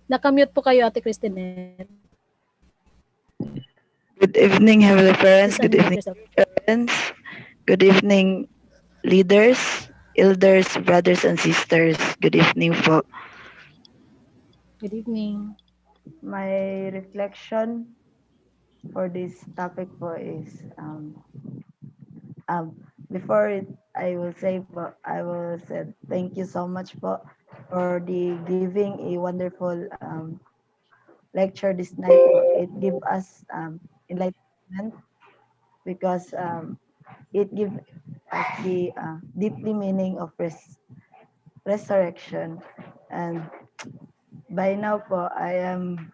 Nakamute po kayo, Ate Christinette. Good evening, Heavenly Parents. Please Good unmute evening, yourself. parents. Good evening, leaders, elders, brothers, and sisters. Good evening po. Good evening. My reflection for this topic po is before it, I will say thank you so much po for the giving a wonderful lecture this night po. It give us enlightenment because it gives us the deeply meaning of resurrection. And by now po, I am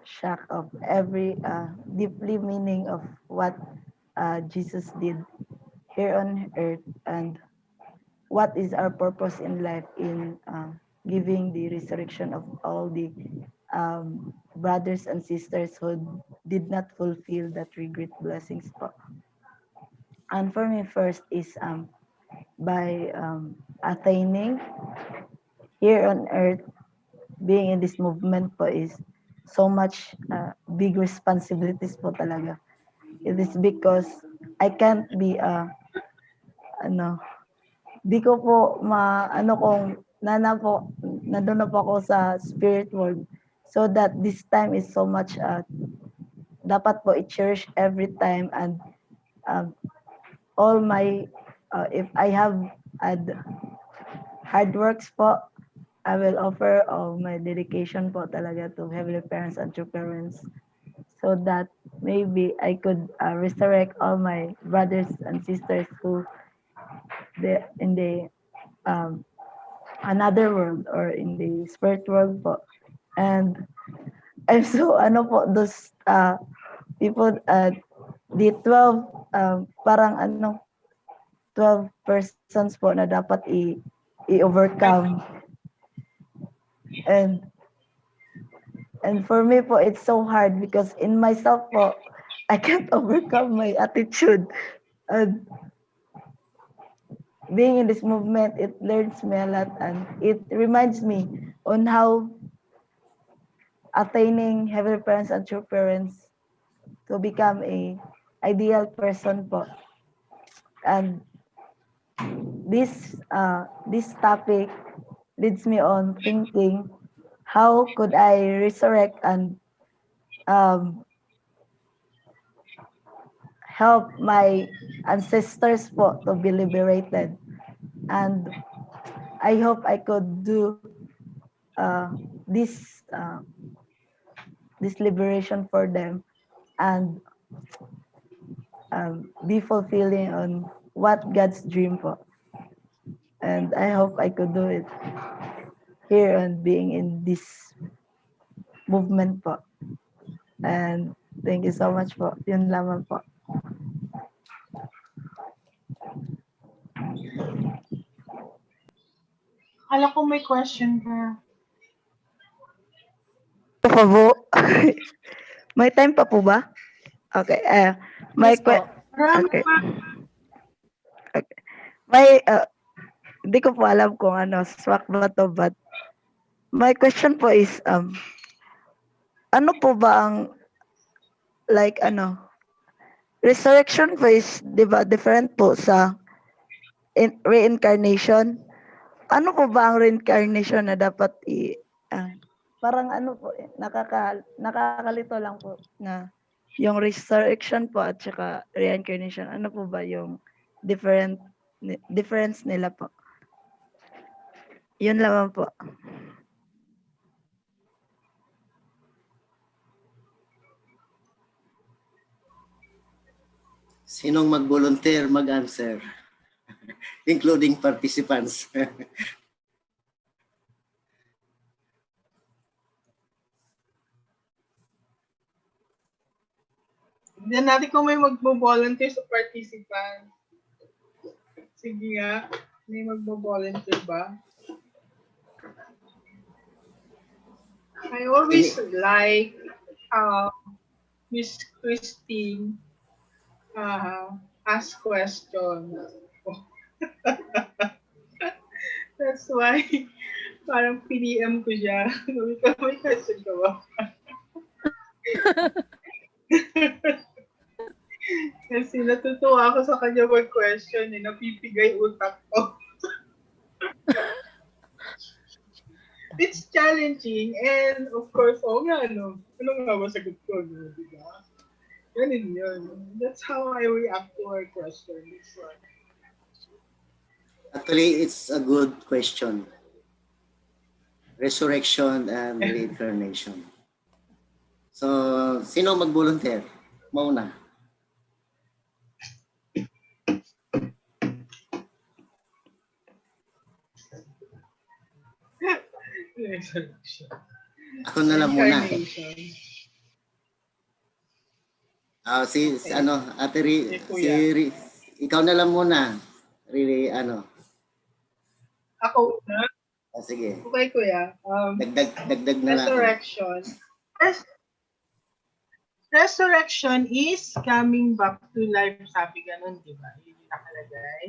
shocked of every deeply meaning of what Jesus did here on earth, and what is our purpose in life in giving the resurrection of all the brothers and sisters who did not fulfill that regret blessings po. And for me, first is by attaining here on earth, being in this movement po is so much big responsibilities po talaga. It is because I can't be di ko po kung nandun na po ako sa spirit world. So that this time is so much, dapat po i-cherish every time, and um, all my, if I have had hard works po, I will offer all my dedication po talaga to Heavenly Parents and True Parents, so that maybe I could resurrect all my brothers and sisters who in the um, another world or in the spirit world po. And I'm so ano po, those people, the 12, parang ano, 12 persons po na dapat i-overcome. And for me po, it's so hard because in myself po, I can't overcome my attitude. And being in this movement, it learns me a lot, and it reminds me on how attaining Heavenly Parents and True Parents to become a ideal person po. And this topic leads me on thinking, how could I resurrect and um, help my ancestors po to be liberated. And I hope I could do uh, this this liberation for them, and be fulfilling on what God's dream po. And I hope I could do it here and being in this movement po. And thank you so much po. Yun lamang po. Akala ko may question ka. Pa po. May time pa po ba? Okay. My Yes po. Marami okay. pa. Okay. May hindi ko po alam kung ano swak ba to, but my question po is ano po ba ang like ano resurrection po is 'di ba different po sa reincarnation? Ano po ba ang reincarnation na dapat parang ano po nakakalito lang po na yung resurrection po at saka reincarnation, ano po ba yung difference nila po? Yun lamang po. Sinong mag-volunteer mag-answer? Including participants. Tignan natin kung may magbo-volunteer sa participant. Sige nga. May magbo-volunteer ba? I always like Miss Christine ask questions. That's why parang PDM ko siya. May question ka ba? Kasi natutuwa ako sa kanya mag-question, napipigay utak ko. It's challenging, and of course, ano nga ba sagot ko, diba? Ganun yun. That's how I react to her question. This one. Actually, it's a good question. Resurrection and reincarnation. So, sino mag-volunteer? Mauna. Ako na lang muna. Ate ikaw na lang muna. Really, Ako na? sige. Okay, kuya. Dagdag na lang. Resurrection. Resurrection is coming back to life, sabi ganun, di ba? Yun yung nakalagay.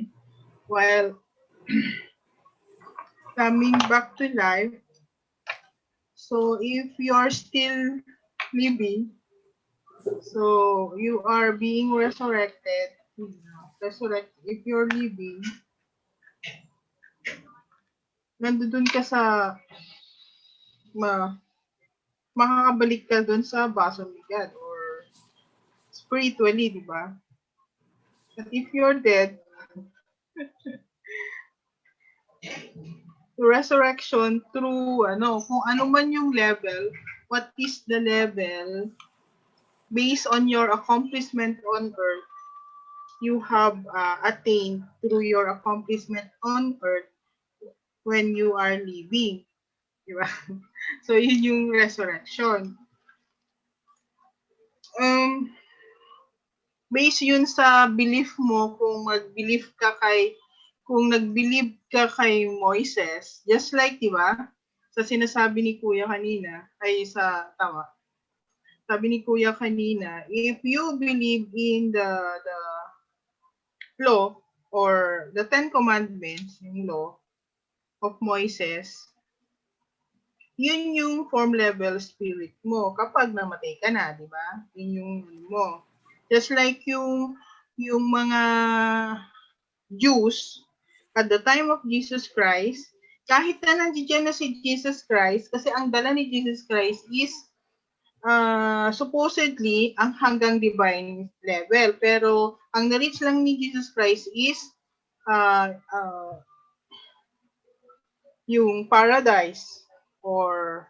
While coming back to life, so if you're still living, so you are being resurrected. If you're living, nandun ka sa ma makakabalik ka dun sa bosom ni God or spiritually, di ba? But if you're dead, resurrection through kung ano man yung level, what is the level based on your accomplishment on earth, you have attained through your accomplishment on earth when you are living. Diba? So, yun yung resurrection. Based yun sa belief mo, kung nag-believe ka kay Moises, just like, di ba, sa sinasabi ni Kuya kanina, sabi ni Kuya kanina, if you believe in the law or the Ten Commandments, yung law of Moises, yun yung form level spirit mo kapag namatay ka na, di ba? Yun yung mo. Just like yung mga Jews at the time of Jesus Christ, kahit na nandiyan na si Jesus Christ, kasi ang dala ni Jesus Christ is supposedly ang hanggang divine level. Pero ang na-reach lang ni Jesus Christ is yung paradise or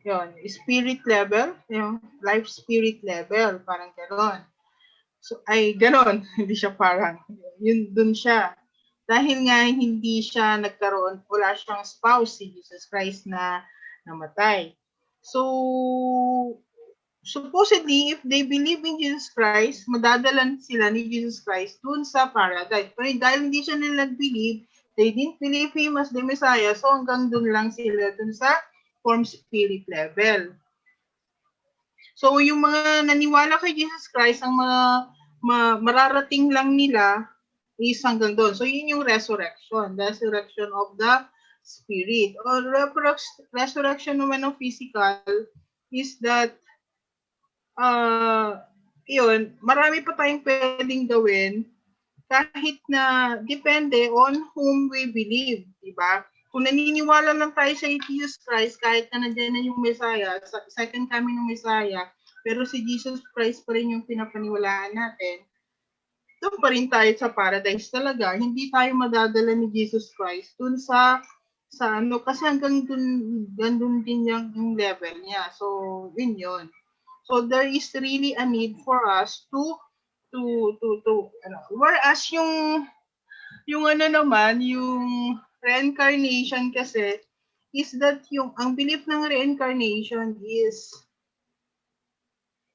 yun, spirit level, yung life spirit level, parang gano'n. So, gano'n, hindi siya parang, yun, dun siya. Dahil nga hindi siya wala siyang spouse, si Jesus Christ na namatay. So, supposedly, if they believe in Jesus Christ, madadalan sila ni Jesus Christ dun sa paradise. Pero dahil hindi siya nila nag-believe, they didn't believe Him as the Messiah, so hanggang dun lang sila dun sa form spirit level. So, yung mga naniwala kay Jesus Christ, ang mga mararating lang nila is hanggang doon. So, yun yung resurrection of the spirit. Or resurrection naman of physical is that yun, marami pa tayong pwedeng gawin kahit na depende on whom we believe, di ba? Kung naniniwala lang tayo sa Jesus Christ, kahit na nandiyan na yung Messiah, second coming ng Messiah, pero si Jesus Christ pa rin yung pinapaniwalaan natin, doon pa rin tayo sa paradise talaga. Hindi tayo madadala ni Jesus Christ dun sa kasi hanggang dun din yung level niya. So, yun. So, there is really a need for us to whereas yung naman, yung reincarnation kasi is that ang belief ng reincarnation is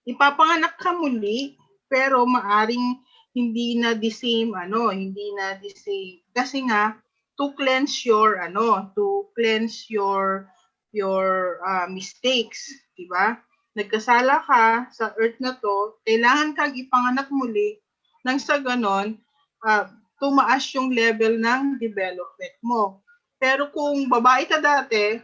ipapanganak ka muli pero maaring hindi na the same kasi nga to cleanse your mistakes, di ba? Nagkasala ka sa earth na to, kailangan kang ipanganak muli nang sa ganon tumaas yung level ng development mo. Pero kung babae ka dati,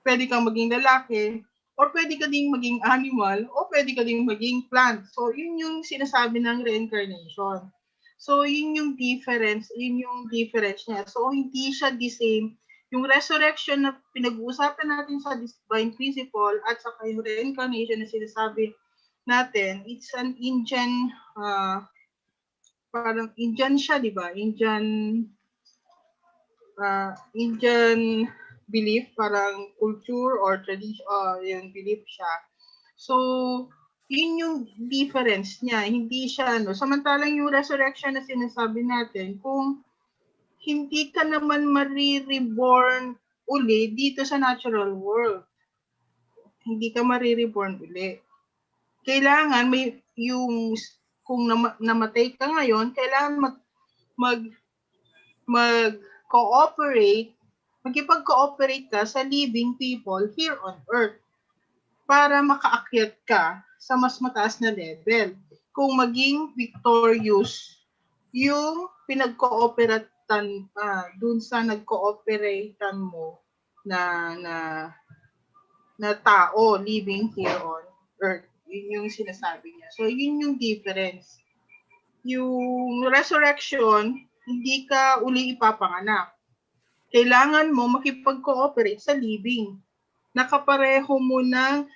pwede kang maging lalaki, or pwede ka ding maging animal, o pwede ka ding maging plant. So, yun yung sinasabi ng reincarnation. So, yun yung difference niya. So, hindi siya the same. Yung resurrection na pinag-uusapan natin sa divine principle at saka yung reincarnation na sinasabi natin, it's an Indian, parang Indian siya, di ba? Indian belief, parang culture or tradition, yung belief siya. So, yun yung difference niya. Hindi siya, samantalang yung resurrection na sinasabi natin, kung hindi ka naman reborn uli dito sa natural world, hindi ka reborn uli. Kailangan kung namatay ka ngayon, kailangan makipag-cooperate ka sa living people here on earth para makaakyat ka sa mas mataas na level. Kung maging victorious yung pinag-cooperatan dun sa nag-cooperatan mo na tao living here on earth. Yun yung sinasabi niya. So, yun yung difference. Yung resurrection, hindi ka uli ipapanganak. Kailangan mo makipag-cooperate sa living. nakapareho mo ng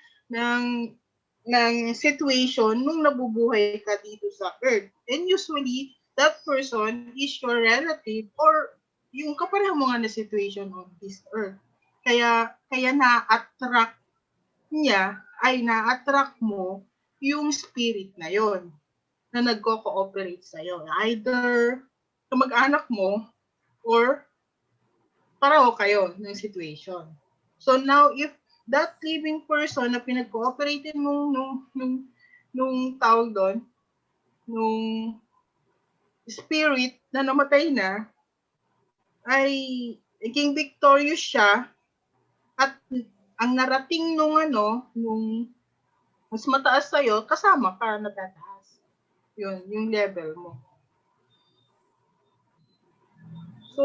ng situation nung nabubuhay ka dito sa earth. And usually, that person is your relative or yung kapareho mo nga na situation on this earth. Kaya na-attract niya ay na-attract mo yung spirit na yon na nagko-cooperate sa'yo. Either kamag-anak mo or pareho kayo ng situation. So now, if that living person na pinag-cooperated nung tawag doon, nung spirit na namatay na, ay naging victorious siya at ang narating nung mas mataas sa'yo, kasama ka na tataas. Yun, yung level mo. So,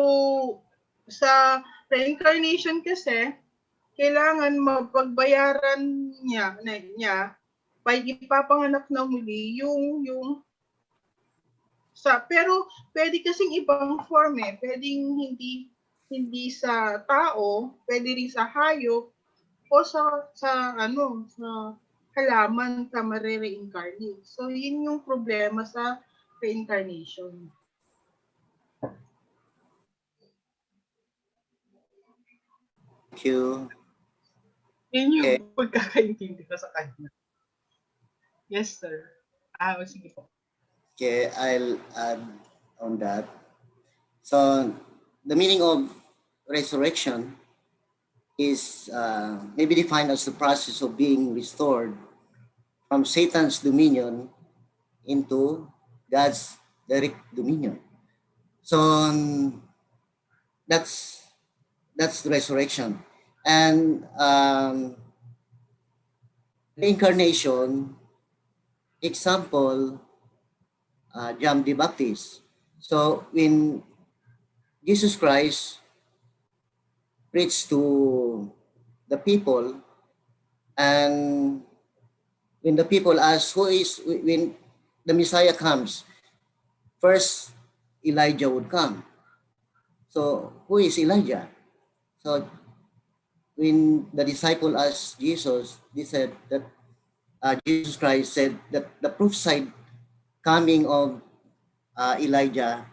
sa reincarnation kasi, kailangan mapagbayaran niya by ipapanganak na muli yung pero pwede kasing ibang form pwedeng hindi sa tao, pwede rin sa hayop o sa halaman ka mare-reincarnate. So yun yung problema sa reincarnation. Thank you. Yun yung Okay. pagkakaintindi ko sa kanya. Yes, sir. Sige po. Okay, I'll add on that. So, the meaning of resurrection is maybe defined as the process of being restored from Satan's dominion into God's direct dominion. So, that's the resurrection. And reincarnation, example, John the Baptist. So when Jesus Christ preached to the people, and when the people ask when the Messiah comes, first Elijah would come. So who is Elijah? So when the disciple asked Jesus, they said that Jesus Christ said that the prophesied coming of Elijah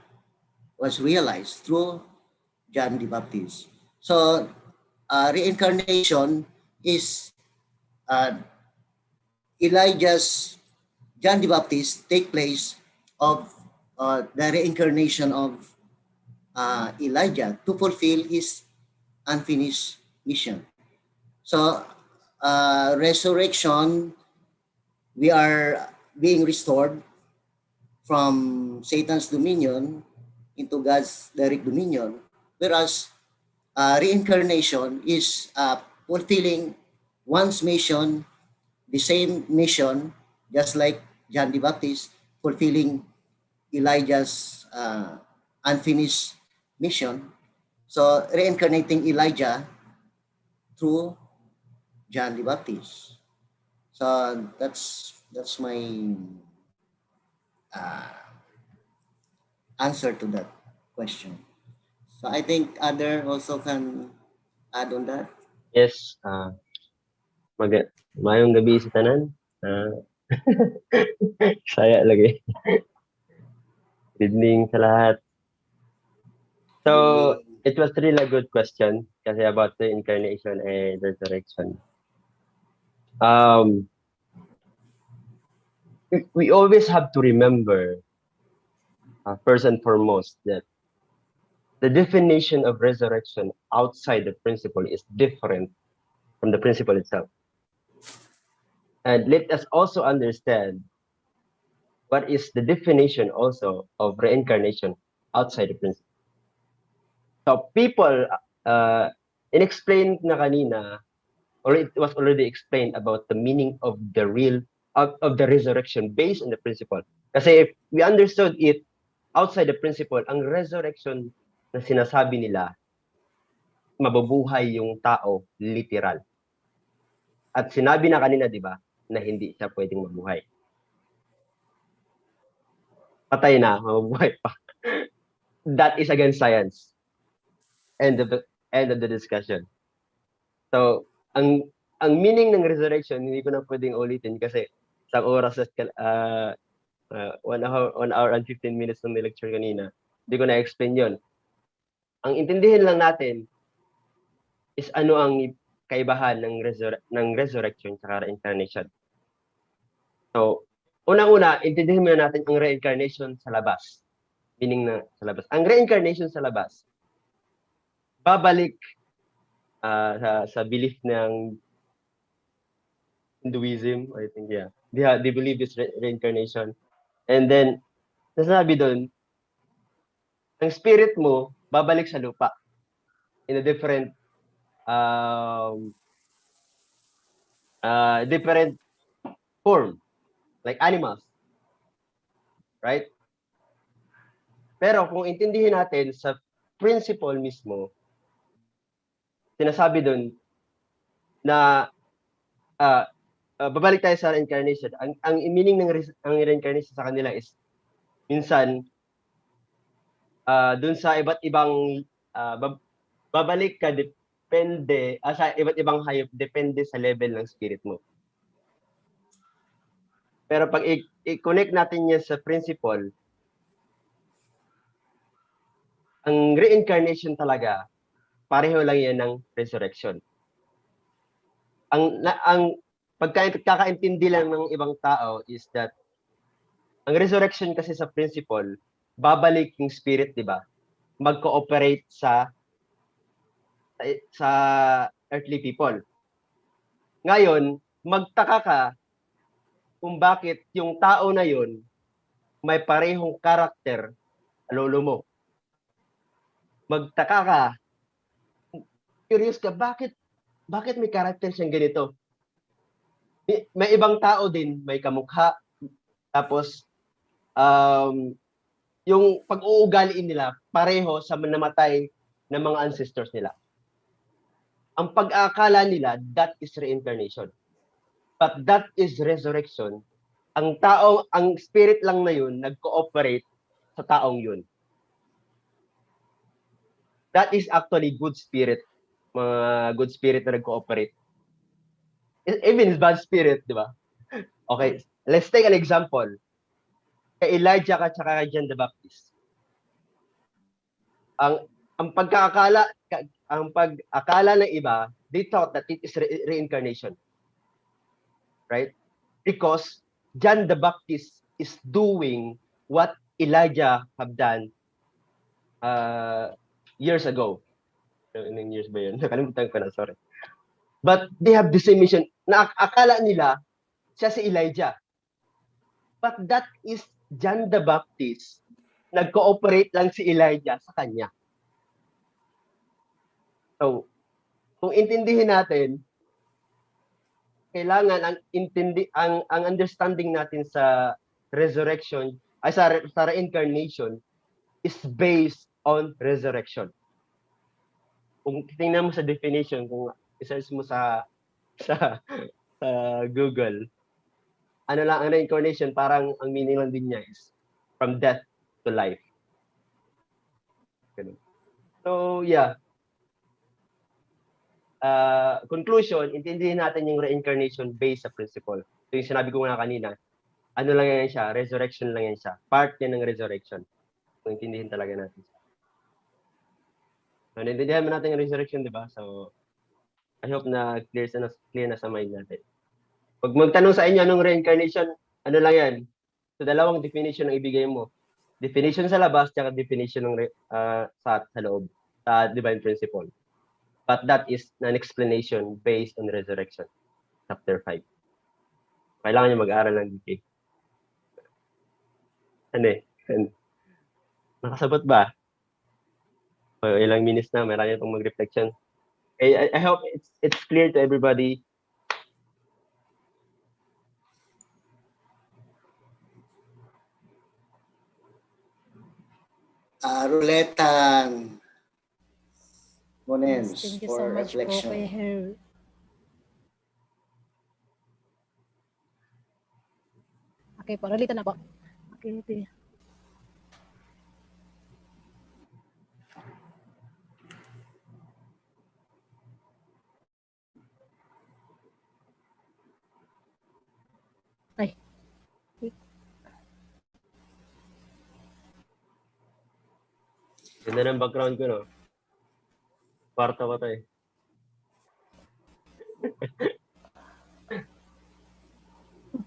was realized through John the Baptist. So reincarnation is Elijah's John the Baptist take place of the reincarnation of Elijah to fulfill his unfinished mission. So resurrection, we are being restored from Satan's dominion into God's direct dominion, whereas reincarnation is fulfilling one's mission, the same mission, just like John the Baptist fulfilling Elijah's unfinished mission. So reincarnating Elijah through John the Baptist. So that's my uh, answer to that question. So I think other also can add on that. Yes, mayong gabi sa tanan. Saya lagi. Good evening sa lahat. So, it was really a good question kasi about the incarnation and resurrection. We always have to remember, first and foremost, that the definition of resurrection outside the principle is different from the principle itself. And let us also understand what is the definition also of reincarnation outside the principle. So people, inexplained na kanina, or it was already explained about the meaning of the of the resurrection based on the principle. Kasi if we understood it outside the principle, ang resurrection na sinasabi nila, mabubuhay yung tao, literal. At sinabi na kanina, di ba, na hindi siya pwedeng mabuhay. Patay na, mabubuhay pa. That is against science. End of the discussion. So, ang meaning ng resurrection, hindi ko na pwedeng ulitin kasi isang oras at 1 hour and 15 minutes ng lecture kanina. Hindi ko na-explain yon. Ang intindihin lang natin is ano ang kaibahan ng resurrection at reincarnation. So, unang-una, intindihin muna natin ang reincarnation sa labas. Meaning na sa labas. Ang reincarnation sa labas, babalik sa belief ng Hinduism, I think, yeah. They believe this reincarnation. And then, nasabi doon, ang spirit mo, babalik sa lupa in a different different form, like animals. Right? Pero kung intindihin natin sa principle mismo, sinasabi doon na babalik tayo sa reincarnation. Ang meaning ng reincarnation sa kanila is minsan doon sa iba't ibang babalik ka depende sa iba't ibang hayop depende sa level ng spirit mo. Pero pag i-connect natin yan sa principle, ang reincarnation talaga pareho lang yan ng resurrection. Ang pagkakaintindi lang ng ibang tao is that ang resurrection kasi sa principle, babalik yung spirit, di ba? Mag-cooperate sa earthly people. Ngayon, magtaka ka kung bakit yung tao na yun may parehong karakter lolo mo. Magtaka ka, curious ka, bakit may karakter siyang ganito? May ibang tao din, may kamukha, tapos yung pag-uugaliin nila pareho sa namatay ng mga ancestors nila. Ang pag-aakala nila, that is reincarnation. But that is resurrection. Ang spirit lang na yun, nag-cooperate sa taong yun. That is actually good spirit. Mga good spirit na nag-cooperate. Even bad spirit, di ba? Okay, let's take an example. Kay Elijah at saka kay John the Baptist. Ang pag-akala ng iba, they thought that it is reincarnation. Right? Because John the Baptist is doing what Elijah have done years ago. Ilang years ba yun? Nakalimutan ko na, sorry. But they have the same mission. Akala nila siya si Elijah. But that is John the Baptist. Nag-cooperate lang si Elijah sa kanya. So, kung intindihin natin, kailangan ang understanding natin sa resurrection ay sa reincarnation is based on resurrection. Kung tingnan mo sa definition, kung i-search mo sa Google, ano lang ang reincarnation, parang ang meaning lang din niya is from death to life. So, yeah. Conclusion, intindihin natin yung reincarnation based sa principle. So, yung sinabi ko nga kanina, ano lang yan siya, resurrection lang yan siya. Part yan ng resurrection. So, intindihin talaga natin. So, naintindihan mo natin yung resurrection, di ba? So, I hope na clear na sa mind natin. Pag magtanong sa inyo anong reincarnation, ano lang yan? So, dalawang definition ang ibigay mo. Definition sa labas, tsaka definition ng sa loob, sa divine principle. But that is an explanation based on resurrection. Chapter 5. Kailangan nyo mag-aaral ng DK. Ano eh? Nakasabot ba? O, ilang minutes na, marami itong mag-reflection. I hope it's clear to everybody. Ruletan Monens Thank you for so much po, reflection. Kuya Her. Okay po, ulitin na po. Okay, okay. Ganda ng background ko, no? Kwarto ko to eh.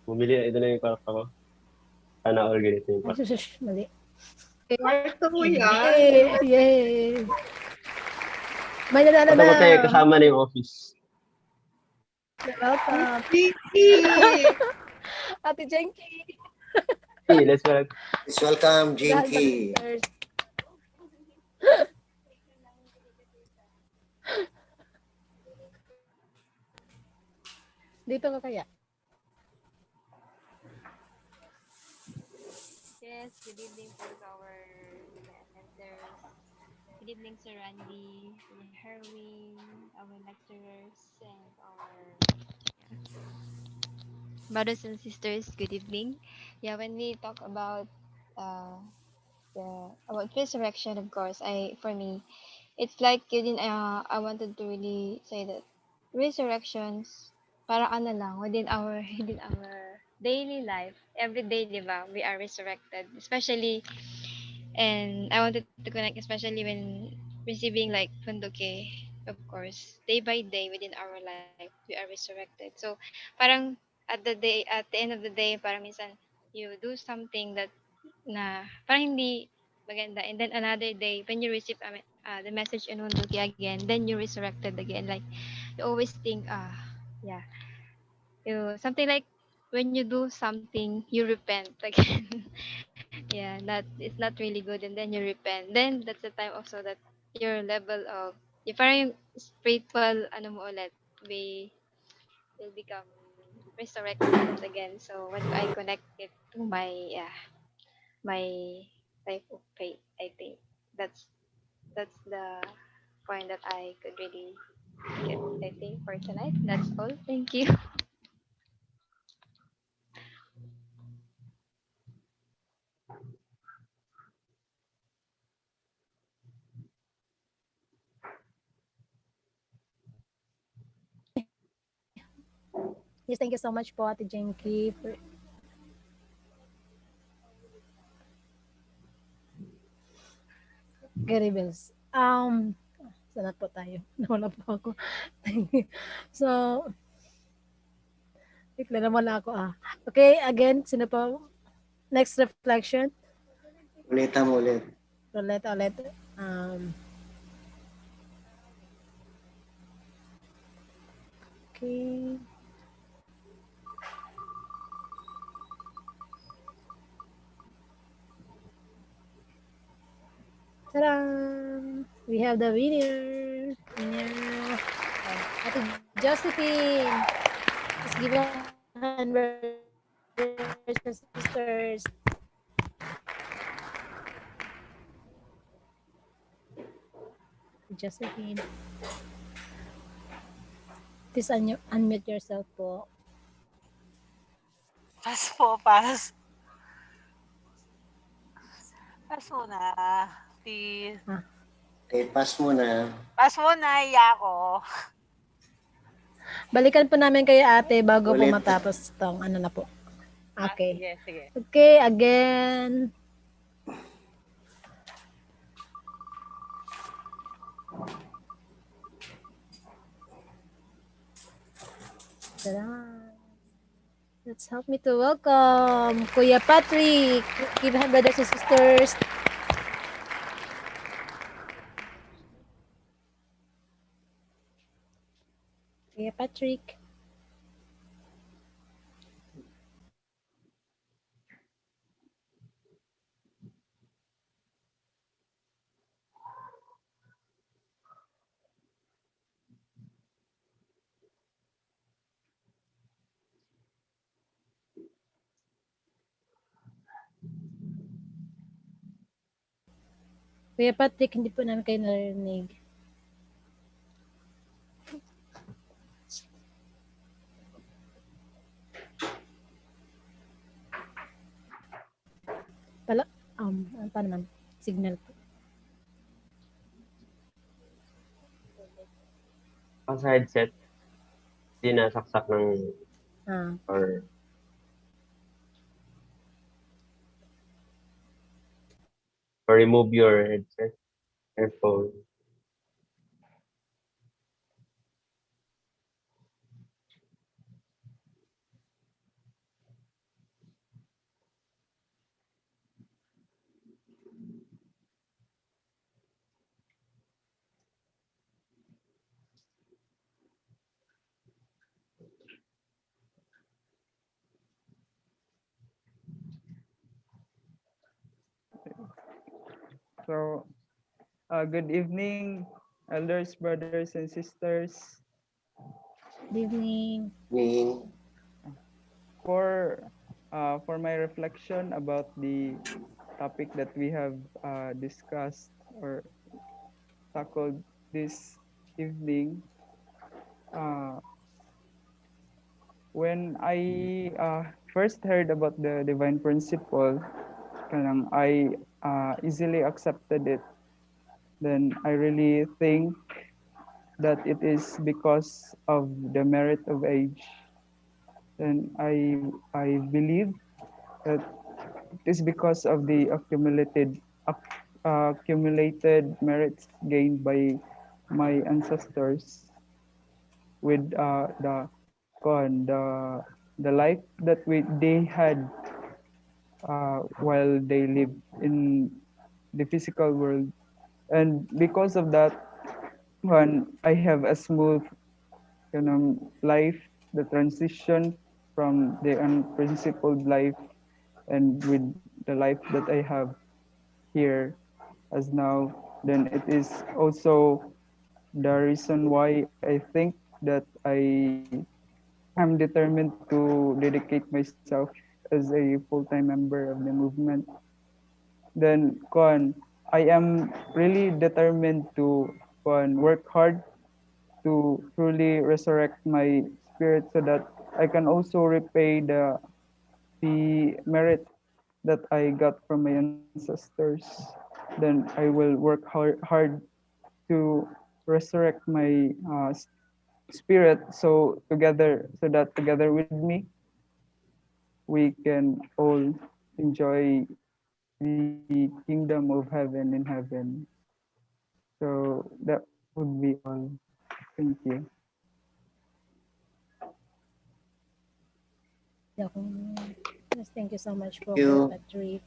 Bumili na, ito na yung kwarto ko. Sana all ganito yung Ay, kwarto. mali. Kwarto mo yan. Yay! Yay! May Kwarto ko to eh, nananalo. kasama na yung office. You're welcome. Vicky! Ate Jenky. Hey, let's go. Please welcome, Dahil sa Jinky. sisters. Dito ka kaya? Yes, good evening po to our mentors. Good evening, Sir Randy, Sir Herwin, our lecturers, and our brothers and sisters. Good evening. Yeah, when we talk about uh, the about resurrection, of course, for me, it's like yun. I wanted to really say that resurrections para ano lang within our daily life, every day, di ba? We are resurrected, especially. And I wanted to connect, especially when receiving like fundoke, of course, day by day within our life, we are resurrected. So, parang at the end of the day, parang minsan you do something that na parang hindi maganda, and then another day when you receive the message in fundoke again, then you're resurrected again. Like you always think, yeah, something like when you do something, you repent again. Yeah, that it's not really good, and then you repent. Then that's the time also that your level of yung parang yung spiritual ano mo ulit, we will become resurrected again. So when I connect it to my type of faith, I think that's that's the point that I could really get. I think for tonight, that's all. Thank you. Yes, thank you so much po, Ate Jenky. Gary Bills. Saan na po tayo? Nawala po ako. So, bigla naman ako Okay, again, sino pa? Next reflection. Ulitan mo ulit. Ulit. Um, okay. Ta-da! We have the winner. Ate Josephine. Let's give a hand, brothers and sisters. Josephine. Please unmute yourself po. Pass po, pass. Pass muna. Please. Okay, pass mo na. Pass muna, iya ako. Balikan po namin kay ate bago po Ulit. matapos tong ano na po. Okay. Sige. Okay, again. Ta-da! Let's help me to welcome Kuya Patrick. Give him brothers and sisters. Kuya Patrick. Kuya Patrick, hindi po namin kayo narinig. Pala, ano pa naman? Signal po. Ang sa headset, hindi nasaksak ng or remove your headset. Careful. So, good evening, elders, brothers, and sisters. Good evening. Meaning, For for my reflection about the topic that we have discussed or tackled this evening, uh, when I first heard about the divine principle, kanang I easily accepted it. Then I really think that it is because of the merit of age. And I believe that it is because of the accumulated merits gained by my ancestors with the life that they had while they lived in the physical world. And because of that, when I have a smooth life, the transition from the unprincipled life and with the life that I have here as now, then it is also the reason why I think that I am determined to dedicate myself as a full-time member of the movement. Then, I am really determined to work hard to truly resurrect my spirit so that I can also repay the merit that I got from my ancestors. Then I will work hard to resurrect my spirit so that together with me we can all enjoy the kingdom of heaven in heaven. So that would be all. Thank you. Yes, thank you so much thank po, Kuya you. Patrick.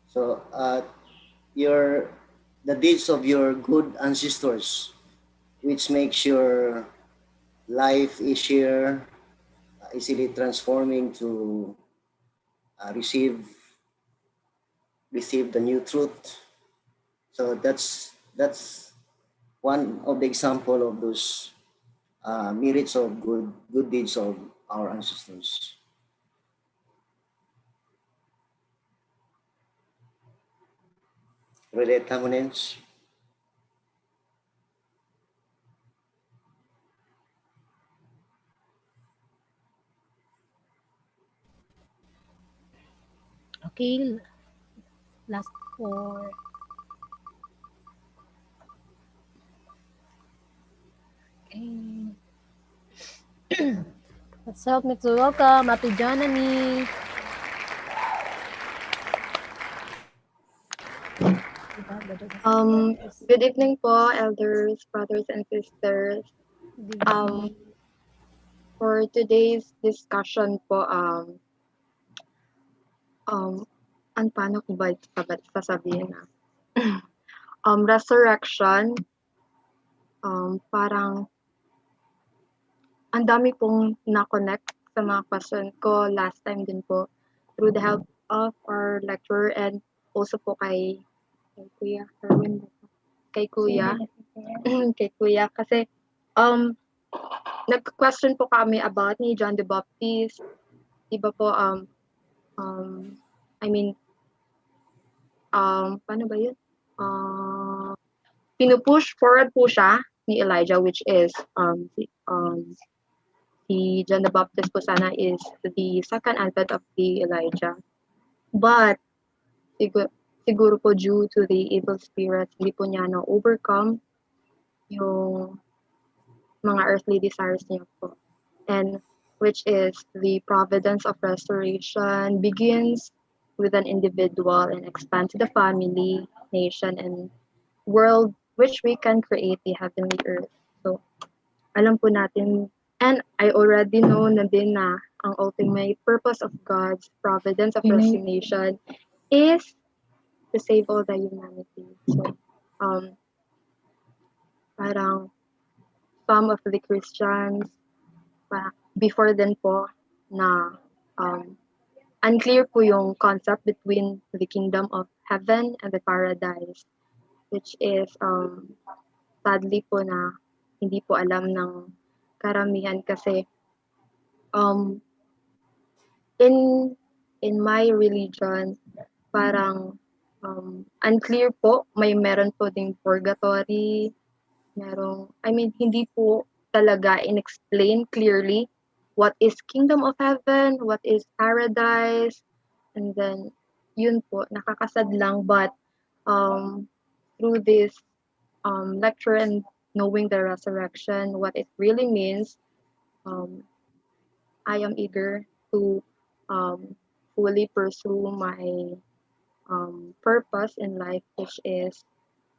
So, your the deeds of your good ancestors, which makes your life easier, easily transforming to receive the new truth. So that's one of the example of those merits of good deeds of our ancestors. Relate Hamonens. Okay, last for okay. Let's help me to welcome Ate Janani. Um, Good evening po, elders, brothers, and sisters. Good Um, evening. for today's discussion po, um, paano ko ba ito sasabihin na? Resurrection, parang ang dami pong na-connect sa mga question ko last time din po through the help of our lecturer and also po kay Kuya Erwin, kay Kuya, kay Kuya kasi um nag-question po kami about ni John the Baptist, 'di ba po, um, I mean, paano ba 'yun? Ah, Pinu-push forward po siya ni Elijah, which is, si John the Baptist po sana is the second advent of the Elijah. But siguro po due to the evil spirits, hindi po niya na-overcome yung mga earthly desires niya po. And which is the providence of restoration begins with an individual and expand to the family, nation, and world which we can create the heavenly earth. So, alam po natin, and I already know na din na ang ultimate purpose of God's providence of resignation is to save all the humanity. So, um, parang some of the Christians before then po na um, unclear po yung concept between the kingdom of heaven and the paradise, which is sadly po na hindi po alam ng karamihan kasi um, in in my religion parang unclear po, meron po ding purgatory, I mean, hindi po talaga in-explain clearly what is kingdom of heaven, what is paradise, and then, yun po, nakakasad lang, but through this lecture and knowing the resurrection, what it really means, um, I am eager to um, fully pursue my purpose in life, which is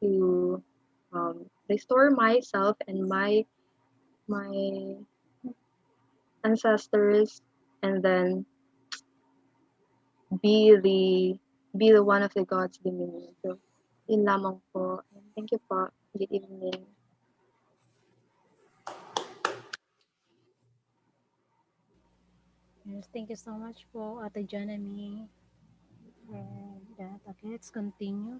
to restore myself and my ancestors, and then be the be the one of the God's dominion. So, yun lamang po. Thank you po. Good evening. Yes, thank you so much po, Ate Janami. And that, okay, let's continue.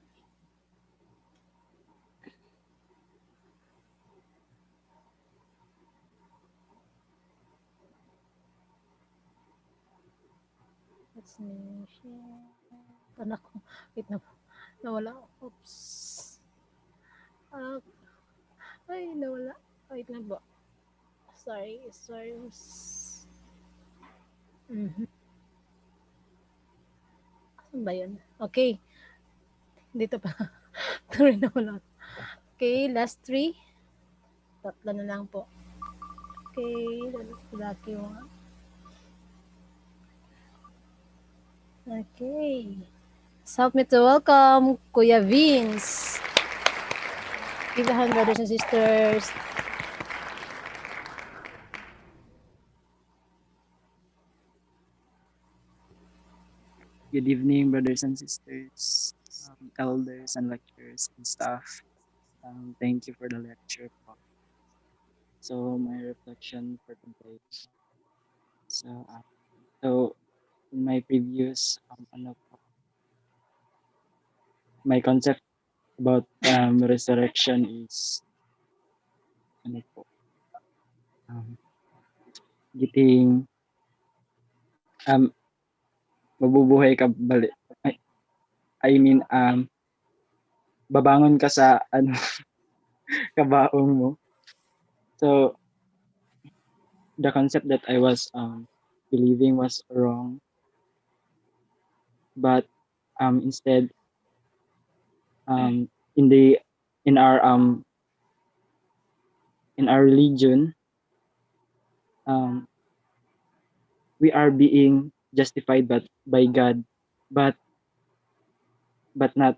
Let's me share. Anak ko, wait na po. Nawala. Oops. Ah, ay, nawala. Wait lang po. Sorry, sorry. Saan ba yun? Okay. Dito pa. Tuloy na wala. Okay, last three. Tatlo na lang po. Okay, lalaki mo nga. Okay. Let's help me to welcome Kuya Vince. Give a hand, brothers and sisters. Good evening, brothers and sisters, elders and lecturers and staff. Thank you for the lecture po. So my reflection for today. So, so in my previous my concept about resurrection is ano po, getting mabubuhay ka balik. I mean babangon ka sa kabaong mo. So the concept that I was believing was wrong, but instead in the in our religion we are being justified by God, but not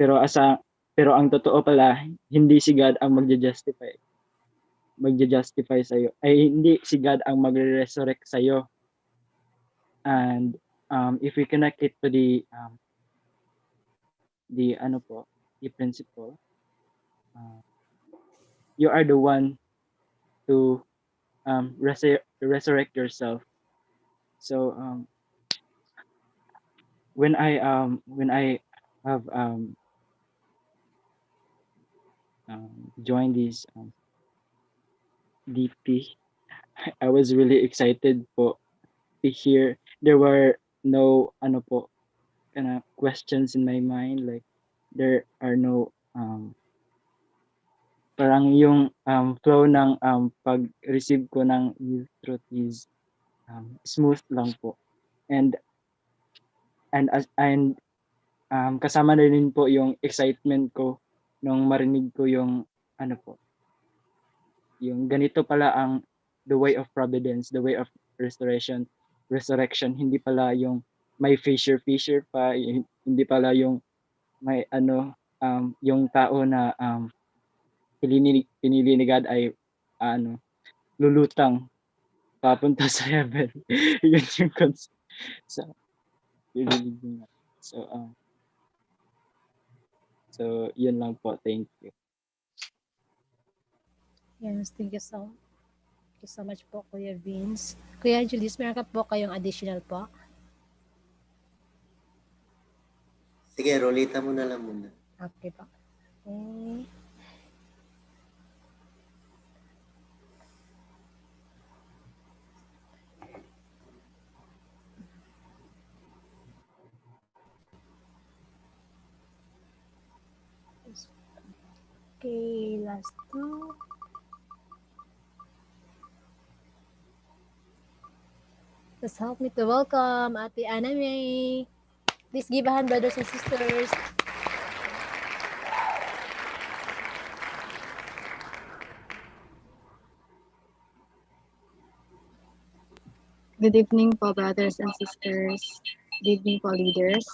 pero ang totoo pala hindi si God ang magja-justify sa iyo, ay hindi si God ang magre-resurrect sa iyo. And if we connect it to the principle, you are the one to resurrect yourself. So when I have joined this DP, I was really excited po to hear. There were no questions in my mind, like there are no parang yung flow ng pag-receive ko ng youth truth is smooth lang po. And kasama na rin po yung excitement ko nung marinig ko yung yung ganito pala ang the way of providence, the way of restoration, resurrection, hindi pala yung may fisher pa, hindi pala yung may ano, yung tao na pinili ni God ay ano, lulutang papunta sa heaven. Yun yung concept sa religion. So, yun lang po. Thank you. Yes, thank you so much po, Kuya Vince. Kuya Julius, meron ka po kayong additional po? Sige, Rolita mo na lang muna. Okay po. Okay. Okay, last two. Just help me to welcome Ate Anna May. Please give a hand, brothers and sisters. Good evening po, brothers and sisters. Good evening po, leaders.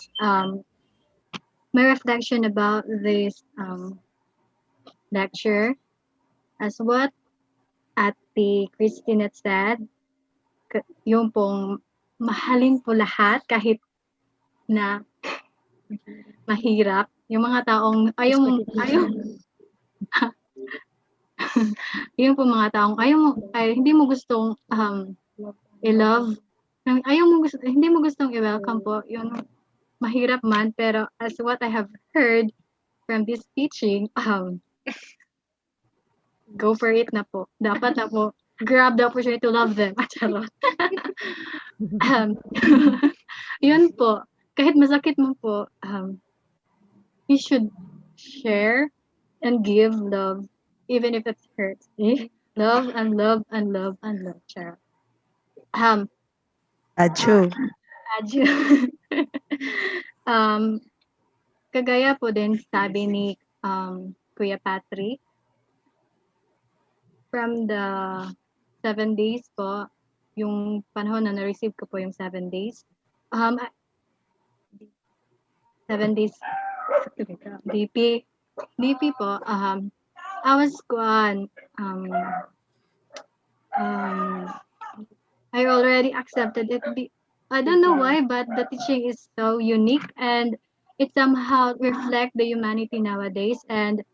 My reflection about this lecture, as what Ate Christine had said, yung pong mahalin po lahat kahit na mahirap. Yung mga taong yung po mga taong hindi mo gustong i-love, hindi mo gustong i-welcome po, yun mahirap man, pero as what I have heard from this teaching, go for it na po. Dapat na po, grab the opportunity to love them. Charot. Yun po, kahit masakit mo po, you should share and give love, even if it hurts. Love and love and love and love. Charot. Adyo. Adyo. Kagaya po din sabi ni Kuya Patrick, from the 7 days po, yung panahon na na-receive ko po yung 7 days. 7 days DP po, I was I already accepted it. I don't know why, but the teaching is so unique and it somehow reflects the humanity nowadays. And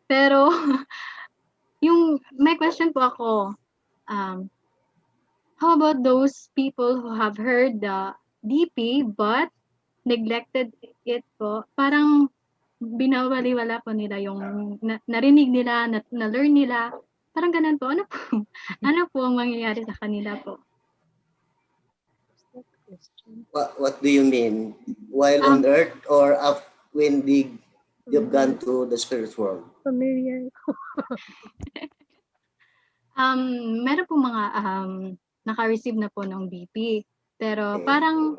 pero yung may question po ako, how about those people who have heard the DP but neglected it po? Parang binawaliwala po nila yung narinig nila, na-learn nila. Parang ganun po. Ano po ang mangyayari sa kanila po? What do you mean? While on earth or when you've gone to the spirit world? Familiar. Meron po mga naka-receive na po ng BP. Pero parang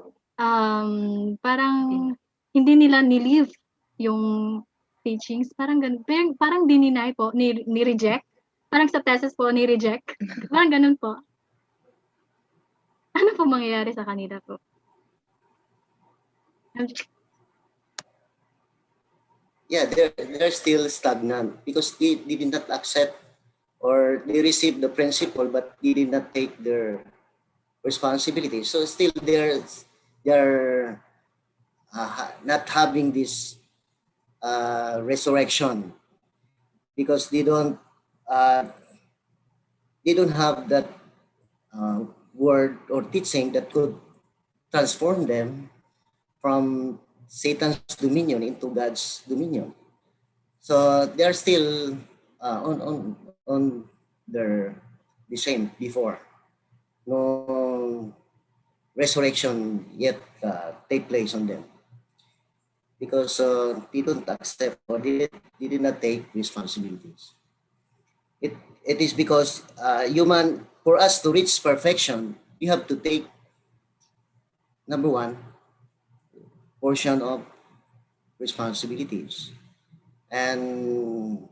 hindi nila ni-leave yung teachings. Parang ganun. Parang dininay po, ni-reject. Parang sa thesis po, ni-reject. Parang ganun po. Ano po mangyayari sa kanila po? Yeah, they're still stagnant because they did not accept or they received the principle but they did not take their responsibility. So still they're not having this resurrection because they don't have that word or teaching that could transform them from Satan's dominion into God's dominion. So they're still on their the same before. No resurrection yet take place on them because they don't accept or they did not take responsibilities. It is because human, for us to reach perfection, you have to take, number one, portion of responsibilities. And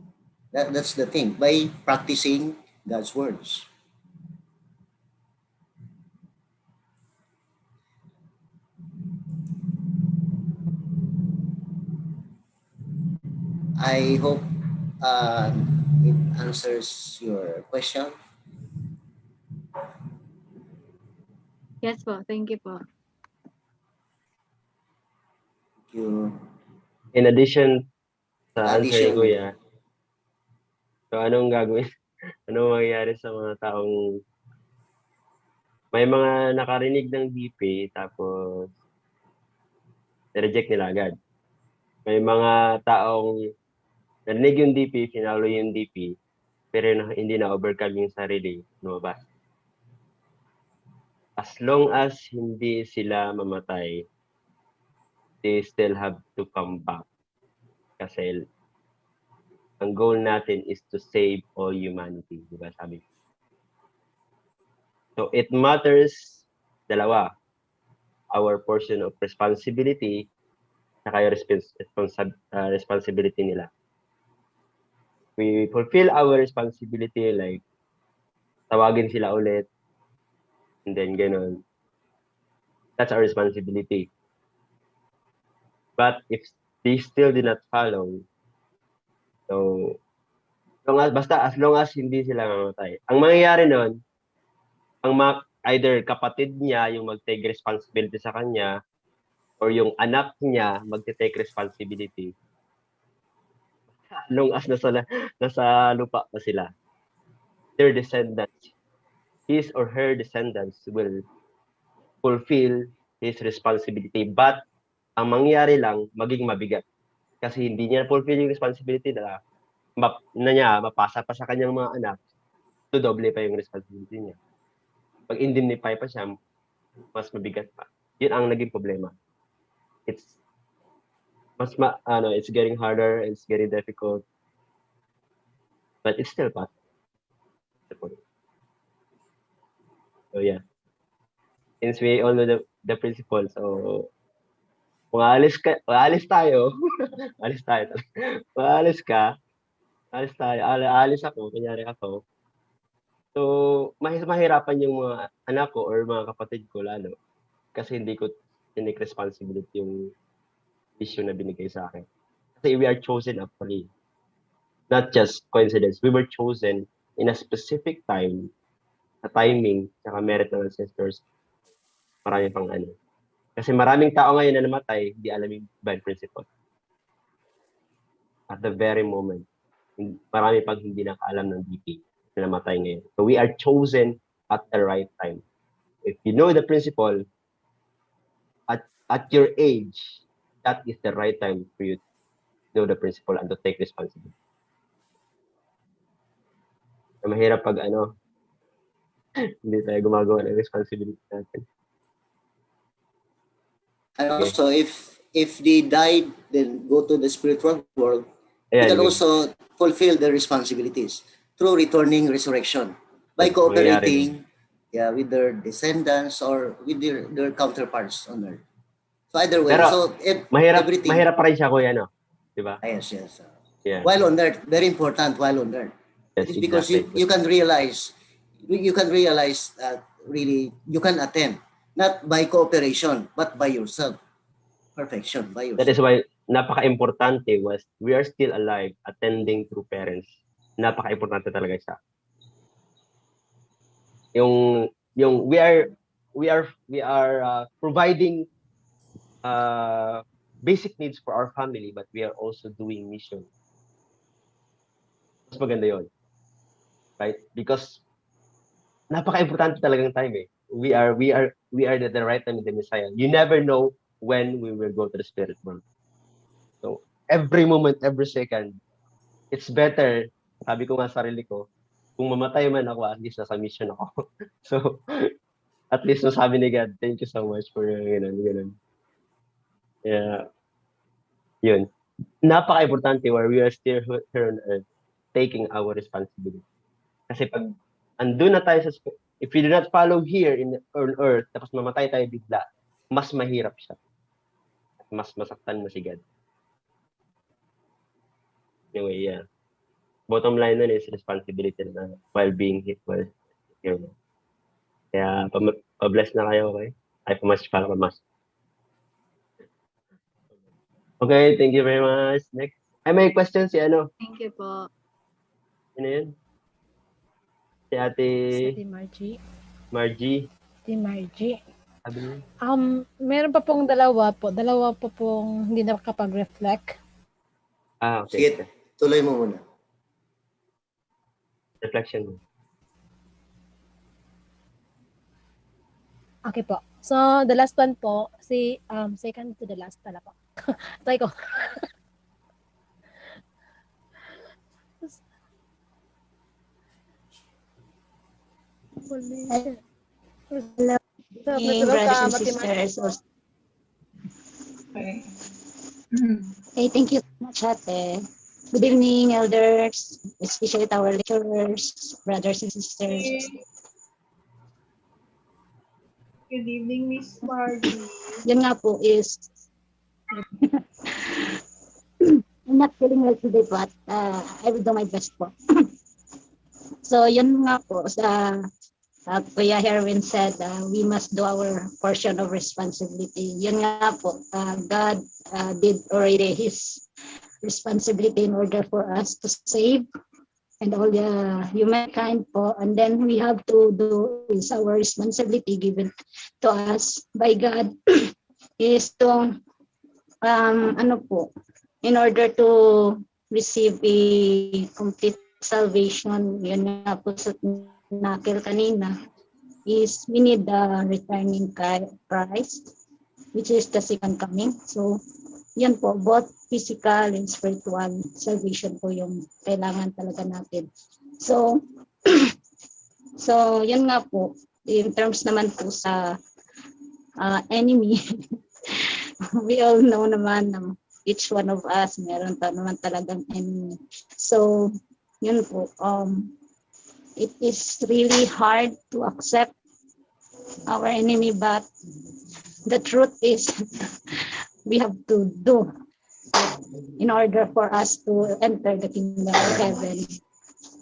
That's the thing, by practicing God's words. I hope it answers your question. Yes po, thank you po. You, In addition in sa answer ni addition, Kuya, so anong gagawin? Anong mangyayari sa mga taong may mga nakarinig ng DP tapos reject nila agad. May mga taong narinig yung DP, finalo yung DP, pero hindi na overcome yung sarili, lumabas. As long as hindi sila mamatay, they still have to come back. Kasi ang goal natin is to save all humanity, di ba sabi? So it matters, dalawa, our portion of responsibility saka yung responsibility nila. We fulfill our responsibility like tawagin sila ulit and then ganun. That's our responsibility. But if they still did not follow, so basta as long as hindi sila mamatay. Ang mangyayari nun, either kapatid niya yung mag-take responsibility sa kanya or yung anak niya mag-take responsibility. As long as nasa lupa pa sila. Their descendants, his or her descendants will fulfill his responsibility. But ang mangyayari lang, maging mabigat. Kasi hindi niya fulfill yung responsibility na mapasa pa sa kanyang mga anak, doble pa yung responsibility niya. Pag indemnify pa siya, mas mabigat pa. Yun ang naging problema. It's it's getting harder, it's getting difficult, but it's still possible. So yeah. Since we all know the principle, so kung aalis tayo, alis tayo. Kung aalis tayo, aalis ako, kunyari ako. So, mahirapan yung mga anak ko or mga kapatid ko lalo. Kasi hindi ko tinake responsibility yung issue na binigay sa akin. Kasi we are chosen actually. Not just coincidence. We were chosen in a specific time, a timing, saka merit ng ancestors. Marami pang ano. Kasi maraming tao ngayon na namatay, hindi alam yung divine principle. At the very moment, marami pang hindi nakaalam ng DP na namatay ngayon. So we are chosen at the right time. If you know the principle, at your age, that is the right time for you to know the principle and to take responsibility. So, mahirap pag hindi tayo gumagawa ng responsibility natin. and also if they died, then go to the spiritual world, they can also fulfill their responsibilities through returning resurrection by cooperating with their descendants or with their counterparts on earth. So either way, Pero, so mahirap pa rin siya, kuya, no? Diba? Yes. Yeah. While on earth, very important while on earth. Yes, It is because exactly. you can realize that really you can attend, not by cooperation, but by yourself. Perfection by yourself. That is why napaka-importante was we are still alive attending through parents. Napaka-importante talaga siya. Yung we are providing basic needs for our family, but we are also doing mission. Mas maganda yun. Right? Because napaka-importante talagang time eh. We are at the right time with the Messiah. You never know when we will go to the spirit world. So, every moment, every second, it's better, sabi ko nga sarili ko, kung mamatay man ako, at least nasa mission ako. So, at least sabi ni God, thank you so much for ganun. Yeah. Yun. Napaka-importante where we are still here on earth, taking our responsibility. Kasi pag andun na tayo if we do not follow here on earth, tapos mamatay tayo bigla, mas mahirap siya. Mas masaktan mo si God. Anyway, yeah. bottom line nun is responsibility na while being here. Kaya pa-bless na kayo, okay? Ay, para pamas. Okay, thank you very much. Next. Ay, may question si ano? Thank you po. Ano yun? Si Ate Sa Team Margie. Margie. Team Margie. Sabi niya. Meron pa pong dalawa po. Dalawa pa pong hindi nakakapag-reflect. Okay. Sige, tuloy mo muna. Reflection mo. Okay po. So, the last one po, second to the last pala po. Try ko. Hello, So, brothers and sisters. Okay. Hey, thank you so much, Ate. Good evening, elders, especially our lecturers, brothers and sisters. Good evening, Miss Margie. Yun nga po is, I'm not feeling well today, but I will do my best po. So, yun nga po, Kuya Herwin said, we must do our portion of responsibility. Yun nga po, God did already His responsibility in order for us to save and all the humankind po. And then we have to do is our responsibility given to us by God is to, in order to receive a complete salvation, yun nga po sa nakil kanina, is we need the returning Christ, which is the second coming. So, yan po, both physical and spiritual salvation po yung kailangan talaga natin. So, yan nga po, in terms naman po sa enemy, we all know naman na each one of us, meron naman talagang enemy. So, yun po, it is really hard to accept our enemy, but the truth is we have to do in order for us to enter the kingdom of heaven.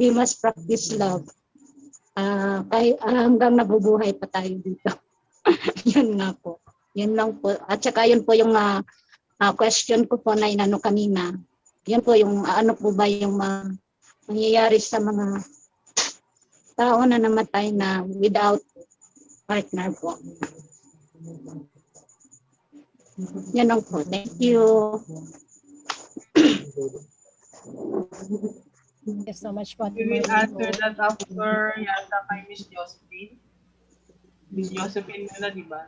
We must practice love. Kahit hanggang nabubuhay pa tayo dito. Yun nga po. Yun lang po. At saka yun po yung question ko po na inano kanina. Yun po yung ano po ba yung mangyayari sa mga tao na namatay na without partner po. Yan lang po. Thank you. Thank you so much po. We will answer that after yata kay Miss Josephine. Miss Josephine muna, di ba?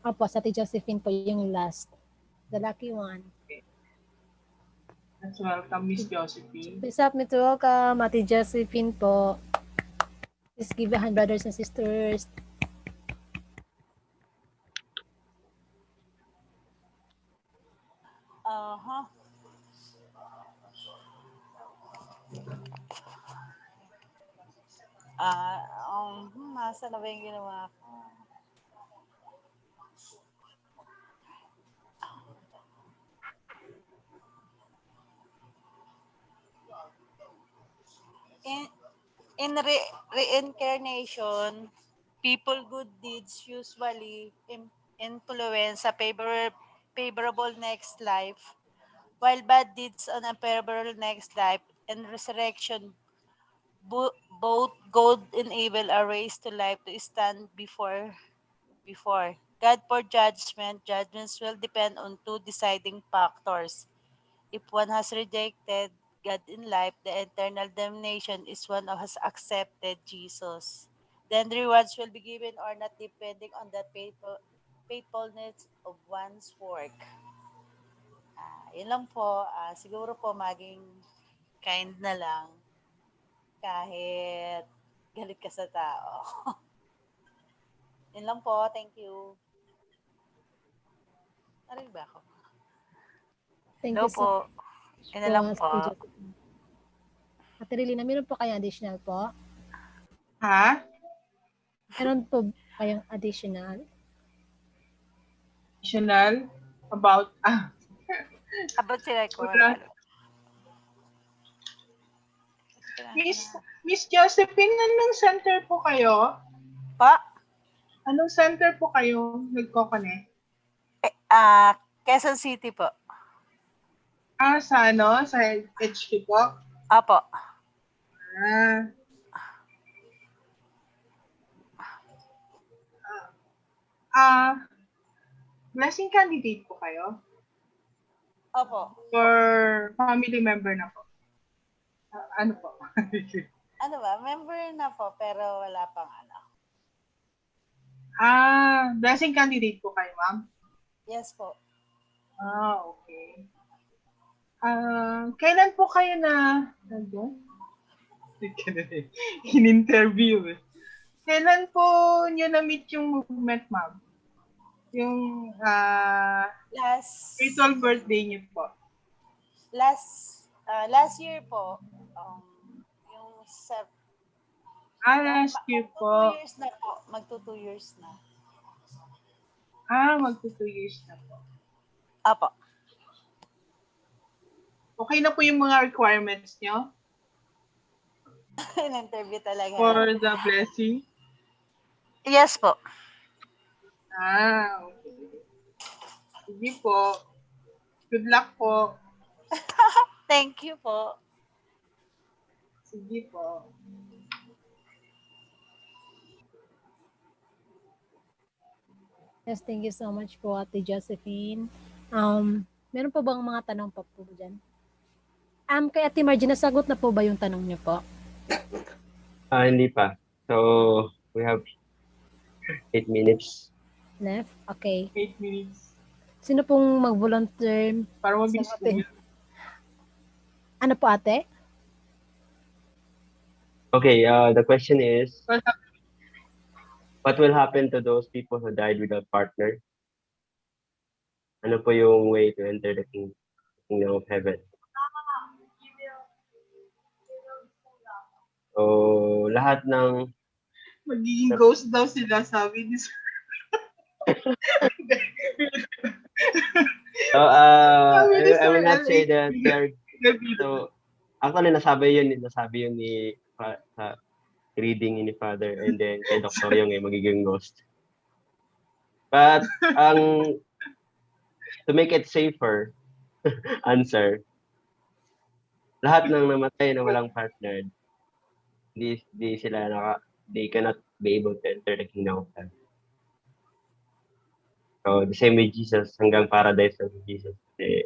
Opo, sa Ate Josephine po yung last. The lucky one. Okay. Let's welcome Miss Josephine. Please help me to welcome Ate Josephine po. Please give a hand, brothers and sisters. Nasa na ba yung ginawa ko? In reincarnation, people good deeds usually influence a favorable next life, while bad deeds on a favorable next life and resurrection, both good and evil are raised to life to stand before God for judgment. Judgments will depend on two deciding factors. If one has rejected God in life, the eternal damnation is one who has accepted Jesus. Then rewards will be given or not depending on the faithfulness of one's work. Yun lang po. Siguro po maging kind na lang kahit galit ka sa tao. Yun lang po. Thank you. Narinig ba ako? Thank Hello you so po. much Yun na lang po. Ate Josephine. Ate Relina, meron po kayong additional po? Ha? Meron po kayong additional? Additional? About, About sila ko. wala. Miss Miss Josephine, anong center po kayo? Pa? Anong center po kayo nagko-connect? Quezon City po. Sa ano? Sa HQ po? Apo. Ah. Blessing candidate po kayo? Opo. Or family member na po? Ano po? Ano ba? Member na po, pero wala pang ano. Blessing candidate po kayo, ma'am? Yes po. Okay. Kailan po kayo in-interview eh. Kailan po nyo na-meet yung movement, ma'am? Yung virtual birthday niyo po. Last year po, yung last year po. 2 years na po. Magto 2 years na. Magto 2 years na po. Apo. Okay na po yung mga requirements nyo? In-interview talaga. For the blessing? Yes po. Okay. Sige po. Good luck po. Thank you po. Sige po. Yes, thank you so much po, Ate Josephine. Meron po bang mga tanong pa po dyan? Kay Ate Margie, nasagot na po ba yung tanong niyo po? Hindi pa. So, we have 8 minutes. Left? Okay. 8 minutes. Sino pong mag-volunteer? Para mabilis po yun. Ano po, ate? Okay, the question is, what will happen to those people who died without partner? Ano po yung way to enter the kingdom of heaven? So, lahat ng... Magiging ghost daw sila, sabi ni Sir. So, I will not say that they're... So, actually, nasabi yun ni sa reading ni Father, and then kay Dr. Yung magiging ghost. But, to make it safer, answer, lahat ng namatay na walang partner, they cannot be able to enter the kingdom of heaven. So, the same with Jesus, hanggang paradise of Jesus, they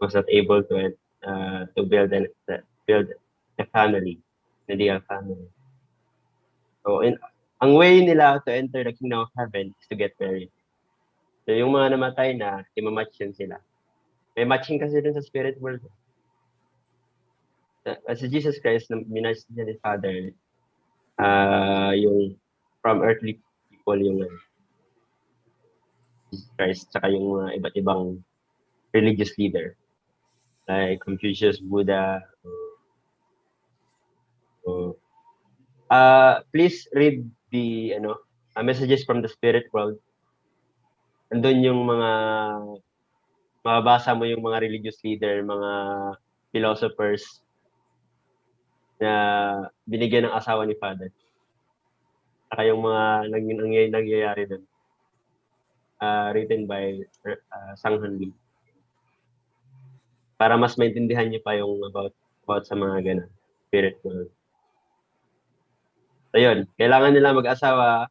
was not able to build a family, a legal family. So, ang way nila to enter the kingdom of heaven is to get married. So, yung mga namatay na, imamatch yun sila. May matching kasi dun sa spirit world. As Jesus Christ, minatch niya ni Father, yung from earthly people, yung Jesus Christ, tsaka yung mga iba't ibang religious leader, like Confucius, Buddha. Please read the messages from the spirit world. Andun yung mga mababasa mo yung mga religious leader, mga philosophers na binigyan ng asawa ni Father. Saka yung mga nangyayari doon. Written by Sang Hanli. Para mas maintindihan niyo pa yung about sa mga ganun, spirit world. So yun, kailangan nila mag-asawa,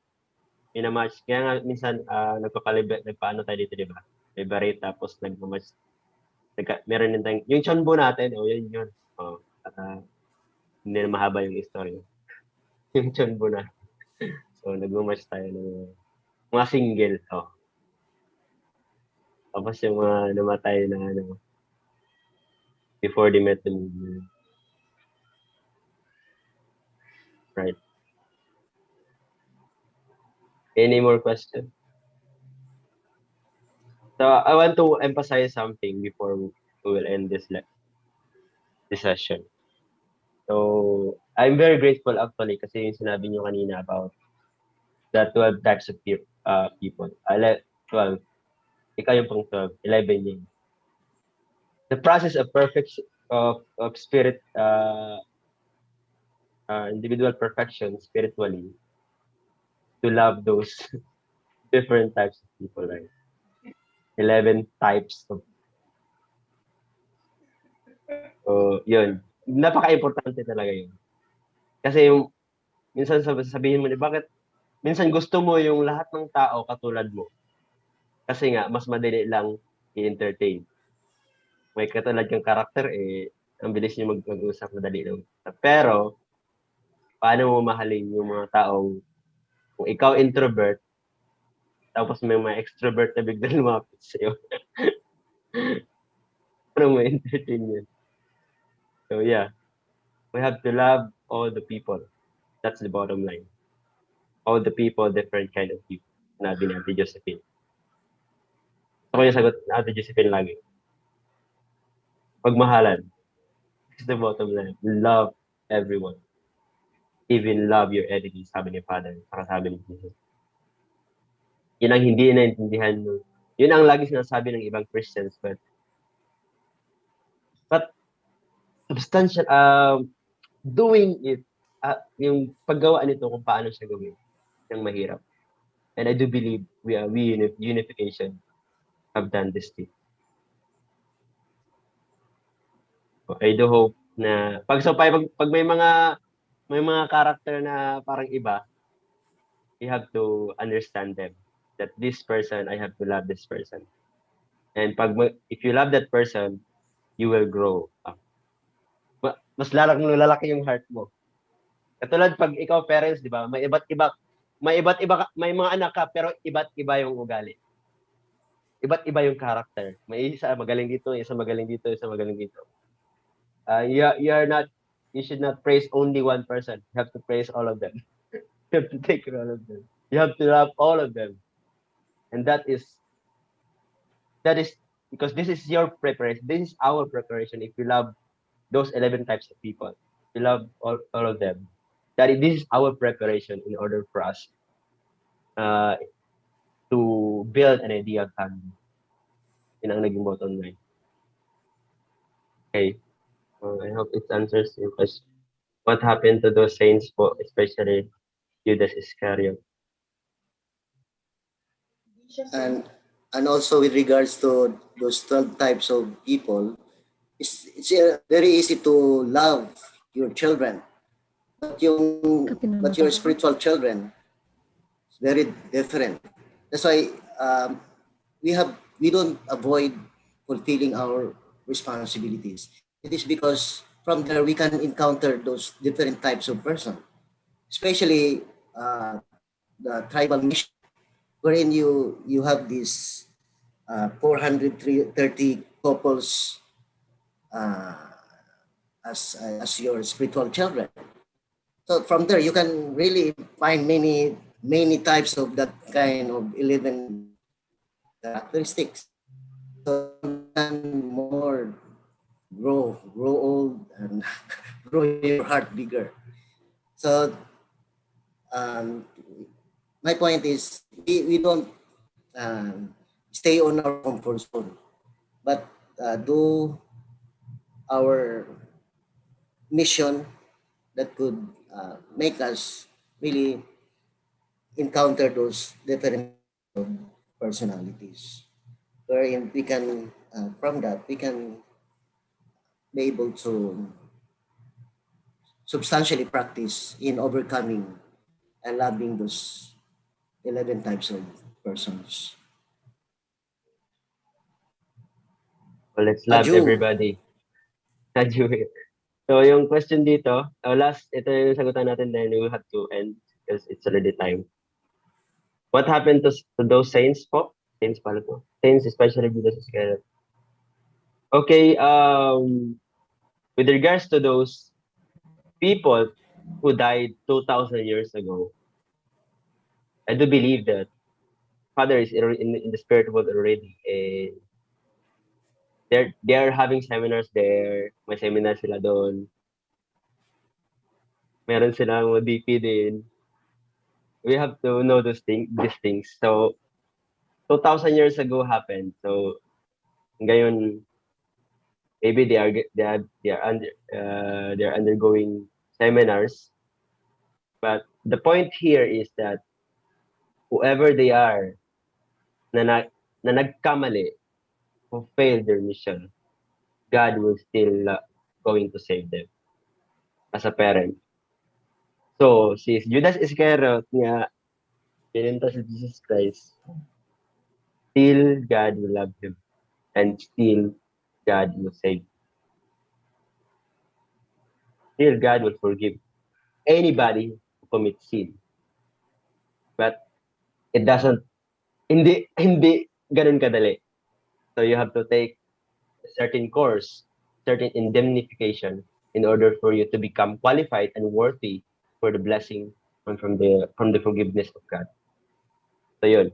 minamatch. Kaya nga minsan nagpaano tayo dito, di ba? May barate tapos nagmamatch. Meron din tayong, yung chonbo natin, yun. Hindi na mahaba yung istorya. Yung chonbo na. So nagmamatch tayo ng mga single. Tapos yung mga namatay na before they met the movie. Right. Any more questions? So I want to emphasize something before we will end this session. So I'm very grateful actually kasi yung sinabi niyo kanina about the 12 types of people. 12. Ikaw yung pang 12. 11 yun. The process of spirit individual perfection spiritually to love those different types of people, right? 11 types of, yun. Napaka-importante talaga yun. Kasi yung, minsan sabihin mo, bakit, minsan gusto mo yung lahat ng tao katulad mo. Kasi nga, mas madali lang i-entertain. May katulad kang karakter, ang bilis niyo mag-usap, madali lang. Pero, paano mo mahalin yung mga taong, kung ikaw introvert, tapos may mga extrovert na biglang lumapit sa'yo. Paano mo entertain yun? So yeah, we have to love all the people. That's the bottom line. All the people, different kind of people. Nabi ni Ate Josephine. Ito ko yung sagot ni Ate Josephine lagi. Pagmahalan. It's the bottom line. Love everyone. Even love your enemies, sabi ni Father. Saka sabi ni Jesus. Yun ang hindi naintindihan mo. Yun ang lagi sinasabi ng ibang Christians. But substantial, doing it, yung paggawa nito kung paano siya gawin, yung mahirap. And I do believe we unification have done this thing. So I do hope na pag may mga character na parang iba, you have to understand them. That this person, I have to love this person. And if you love that person, you will grow up. Mas lalaki yung heart mo. Katulad pag ikaw parents, di ba? May mga anak ka pero iba't iba yung ugali. Iba't iba yung character. May isa magaling dito, isa magaling dito, isa magaling dito. You should not praise only one person. You have to praise all of them. You have to take all of them. You have to love all of them. And that is because this is your preparation. This is our preparation. If you love those 11 types of people, you love all of them. This is our preparation in order for us to build an ideal family. Yun ang naging bottom line. Okay. I hope it answers your question. What happened to those saints, especially Judas Iscariot? And also with regards to those 12 types of people, it's very easy to love your children, but your spiritual children is very different. That's why we don't avoid fulfilling our responsibilities. It is because from there we can encounter those different types of person, especially the tribal mission, wherein you have these 430 couples as your spiritual children. So from there you can really find many types of that kind of 11 characteristics. So you can more grow old and grow your heart bigger. So my point is we don't stay on our comfort zone, but do our mission that could make us really encounter those different personalities, wherein we can from that we can be able to substantially practice in overcoming and loving those 11 types of persons. Well, let's love Aju. everybody. Aju. So yung question dito, ito yung sagutan natin, then we have to end because it's already time. What happened to those saints po? Saints pala po. Saints, especially Judas Iscariot. Okay, with regards to those people who died 2,000 years ago, I do believe that Father is in the spirit world already. They're having seminars there. May seminar sila doon. Meron silang DP din. We have to know these things. So 2,000 years ago happened. So ngayon maybe they're undergoing seminars But the point here is that whoever they are na, na, na nagkamali, who failed their mission, God will still going to save them as a parent. So, si Judas Iscariot nga, pinunta si Jesus Christ, still God will love him and still God will save. Still God will forgive anybody who commits sin. But it doesn't, hindi ganun kadali. So you have to take a certain course, certain indemnification in order for you to become qualified and worthy for the blessing and from the forgiveness of God. So yun,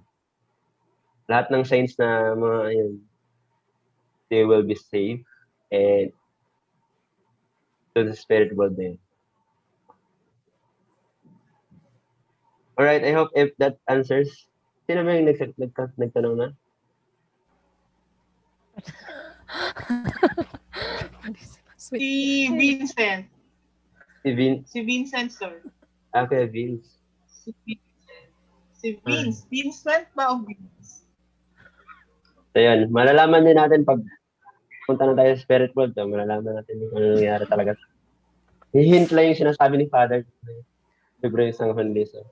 lahat ng saints na mga yun, they will be saved and to the spirit world din. Alright, I hope if that answers. Sino ba yung nagtanong na? Si Vincent. Si Si Vincent, sir. Okay, Vince. Si Vincent. Si Vince. Vincent ba o Vince? So yun, malalaman din natin pag punta na tayo sa spirit world, malalaman natin yung ano nangyayari talaga. Hihint lang yung sinasabi ni Father. Libre yung isang hundi. So.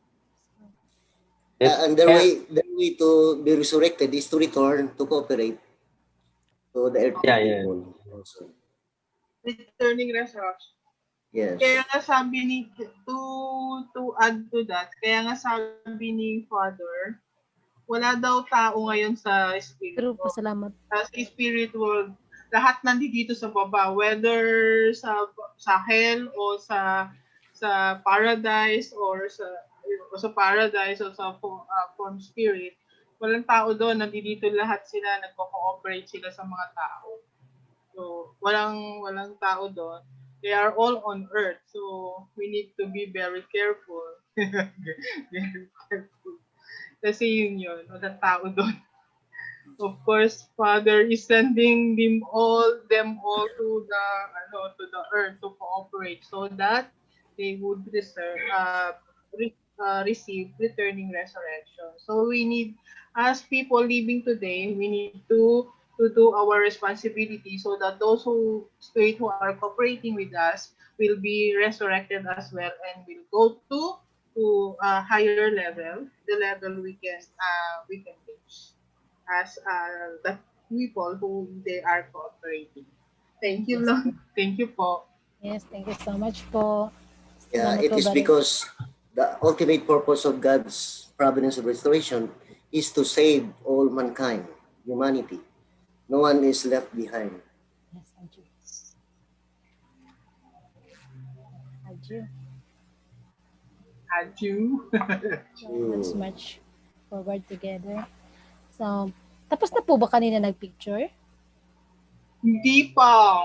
And their way to be resurrected is to return to cooperate to the earthly people. Also. Returning resurrection. Yes. Kaya nga sabi ni, to add to that, kaya nga sabi ni Father, wala daw tao ngayon sa spirit Pero world. pasalamat. Sa spirit world, lahat nandito sa baba, whether sa hell o sa paradise or sa paradise o sa form spirit, walang tao doon, nandito lahat sila, nagko-cooperate sila sa mga tao. So, walang tao doon. They are all on earth. So, we need to be very careful. Very careful. Kasi yun, walang tao doon. Of course, Father is sending them all to the earth to cooperate so that they would receive returning resurrection. So we need, as people living today, we need to do our responsibility so that those who are cooperating with us will be resurrected as well and will go to a higher level, the level we can reach as the people who they are cooperating. Thank you, Yes. Lord. Thank you po. Yes, thank you so much po. Yeah, Salamat it po, is brother. because the ultimate purpose of God's providence of restoration is to save all mankind, humanity. No one is left behind. Yes, Aju. Aju. Aju. Let's march forward together. So, tapos na po ba kanina nag-picture? Hindi pa.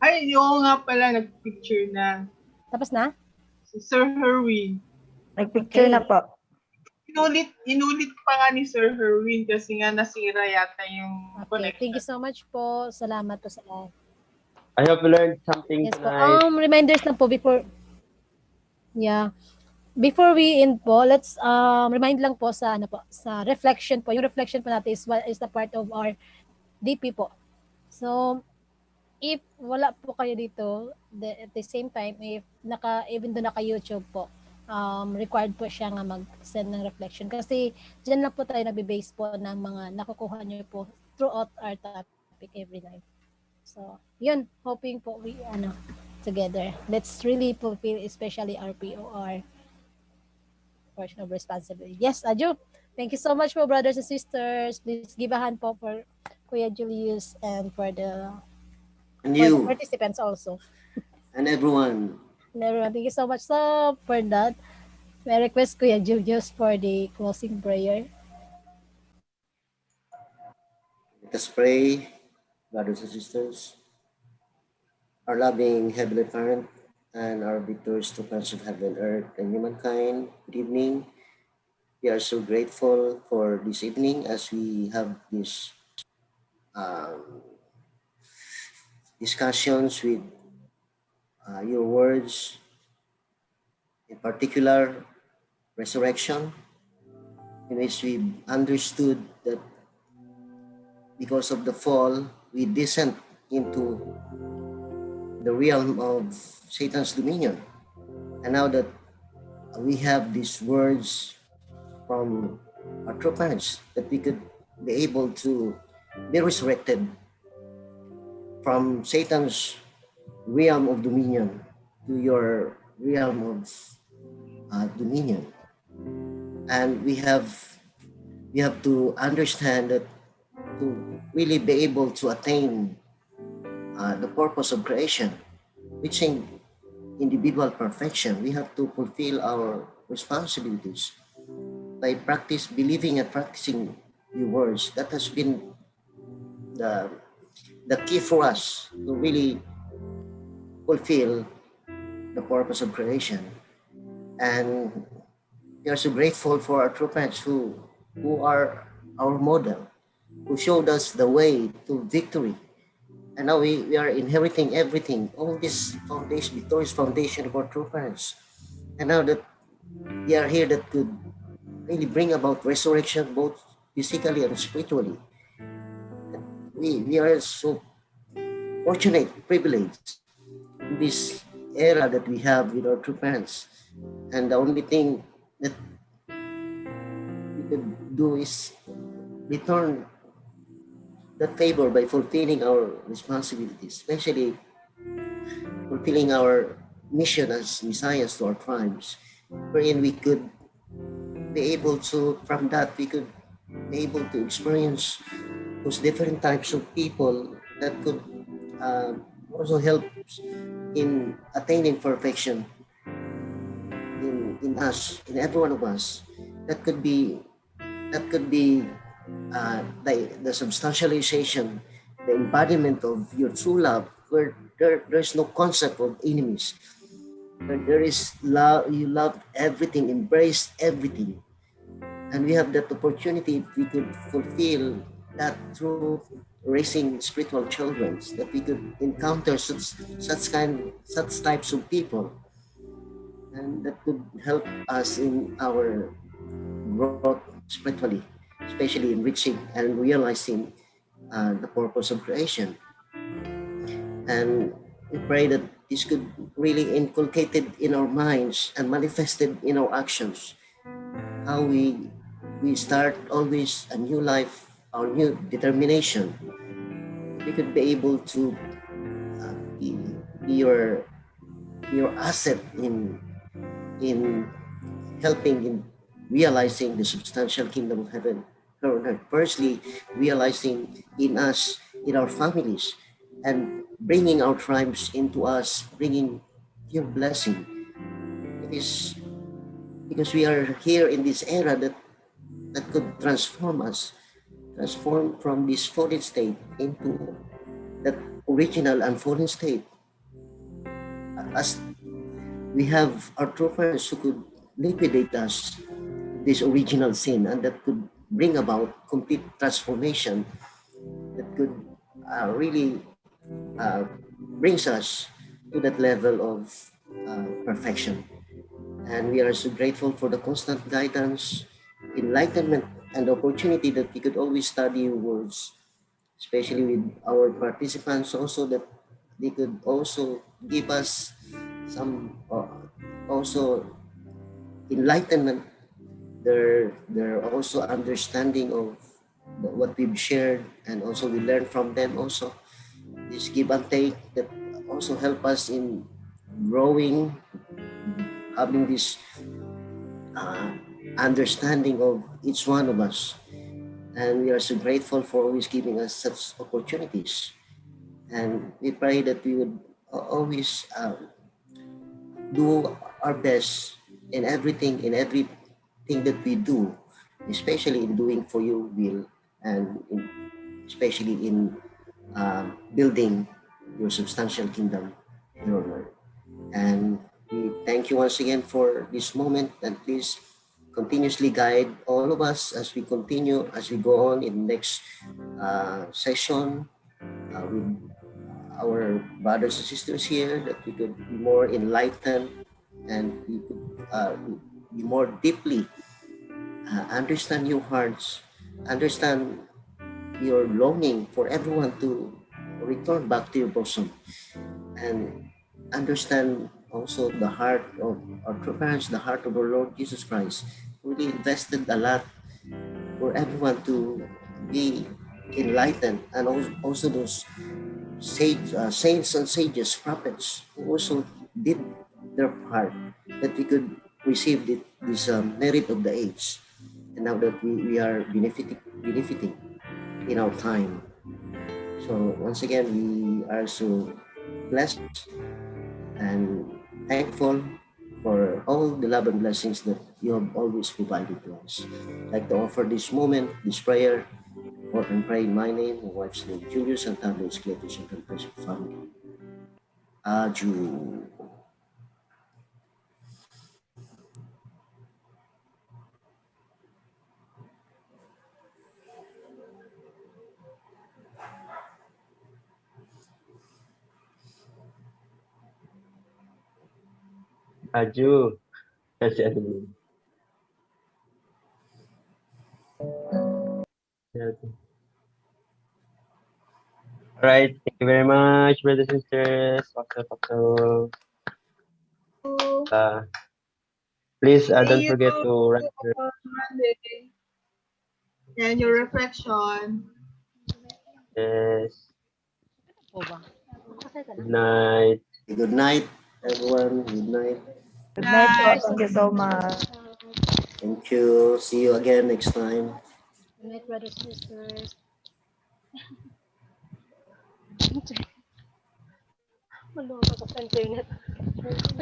Ay, yung nga pala, nag-picture na. Tapos na? Si Sir Herwin. Nag-picture na po. Inulit pa nga ni Sir Herwin kasi nga nasira yata yung connection. Thank you so much po. Salamat po sa lahat. I hope you learned something Yes po. tonight. Reminders lang po before we end po, let's remind lang po sa reflection po. Yung reflection po natin is the part of our DP po. So, if wala po kayo dito, at the same time, if even though naka-YouTube po, required po siya nga mag-send ng reflection. Kasi dyan lang po tayo nabibase po ng mga nakukuha nyo po throughout our topic every life. So, yun. Hoping po we, together. Let's really fulfill especially our POR portion of responsibility. Yes, Aju. Thank you so much po, brothers and sisters. Please give a hand po for Kuya Julius and for the participants also. And everyone. And everyone, thank you so much for that. May request Kuya Julius for the closing prayer. Let us pray, brothers and sisters. Our loving Heavenly Parent and our victors to parts of heaven, earth, and humankind, good evening. We are so grateful for this evening as we have this discussions with your words in particular resurrection, in which we understood that because of the fall, we descend into the realm of Satan's dominion. And now that we have these words from our true parents, that we could be able to be resurrected from Satan's realm of dominion to your realm of dominion. And we have to understand that to really be able to attain the purpose of creation, reaching individual perfection, we have to fulfill our responsibilities by practice believing and practicing your words. That has been the the key for us to really fulfill the purpose of creation. And we are so grateful for our true parents who are our model, who showed us the way to victory. And now we are inheriting everything, all this foundation, victorious foundation of our true parents. And now that we are here, that could really bring about resurrection both physically and spiritually. We are so fortunate, privileged in this era that we have with our true parents. And the only thing that we could do is return that favor by fulfilling our responsibilities, especially fulfilling our mission as messiahs to our tribes, wherein we could be able to, from that, we could be able to experience those different types of people that could uh, also help in attaining perfection in us, in every one of us. That could be the substantialization, the embodiment of your true love, where there's no concept of enemies. Where there is love, you love everything, embrace everything. And we have that opportunity if we could fulfill that through raising spiritual children, that we could encounter such types of people, and that could help us in our growth spiritually, especially in reaching and realizing the purpose of creation. And we pray that this could really inculcated in our minds and manifested in our actions. How we start always a new life, our new determination. We could be able to be your asset in helping in realizing the substantial kingdom of heaven here on earth. Firstly, realizing in us, in our families, and bringing our tribes into us, bringing your blessing. It is because we are here in this era that could transform us, transform from this fallen state into that original unfallen state. As we have our true parents who could liquidate us, this original sin, and that could bring about complete transformation that could really brings us to that level of perfection. And we are so grateful for the constant guidance, enlightenment, and opportunity that we could always study your words, especially with our participants also, that they could also give us some also enlightenment, their also understanding of what we've shared, and also we learn from them also. This give and take that also help us in growing, having this uh, understanding of each one of us. And we are so grateful for always giving us such opportunities. And we pray that we would always do our best in everything that we do, especially in doing for your will, and especially in building your substantial kingdom here on earth. And we thank you once again for this moment, and please continuously guide all of us as we continue, as we go on in the next session with our brothers and sisters here, that we could be more enlightened, and we could be more deeply understand your hearts, understand your longing for everyone to return back to your bosom, and understand also the heart of our true parents, the heart of our Lord Jesus Christ, really invested a lot for everyone to be enlightened, and also those saints and sages, prophets, who also did their part that we could receive this merit of the age. And now that we are benefiting in our time. So once again, we are so blessed and thankful for all the love and blessings that you have always provided to us. I'd like to offer this moment, this prayer, or and pray in my name, my wife's name, Julius, and Tablets, Cletus, and Confession family. Aju. Aju. That's the enemy. Yes. All right. Thank you very much, brothers and sisters. Also, uh, please See don't you forget to write your on Monday. And your reflection. yes. Po ba? Kasay ka na? Good night. Good night, everyone. Good night. Good night po. Night. Thank you so much. Thank you. See you again next time. Good night, brothers and sisters. Malungkot ako sa internet. Wait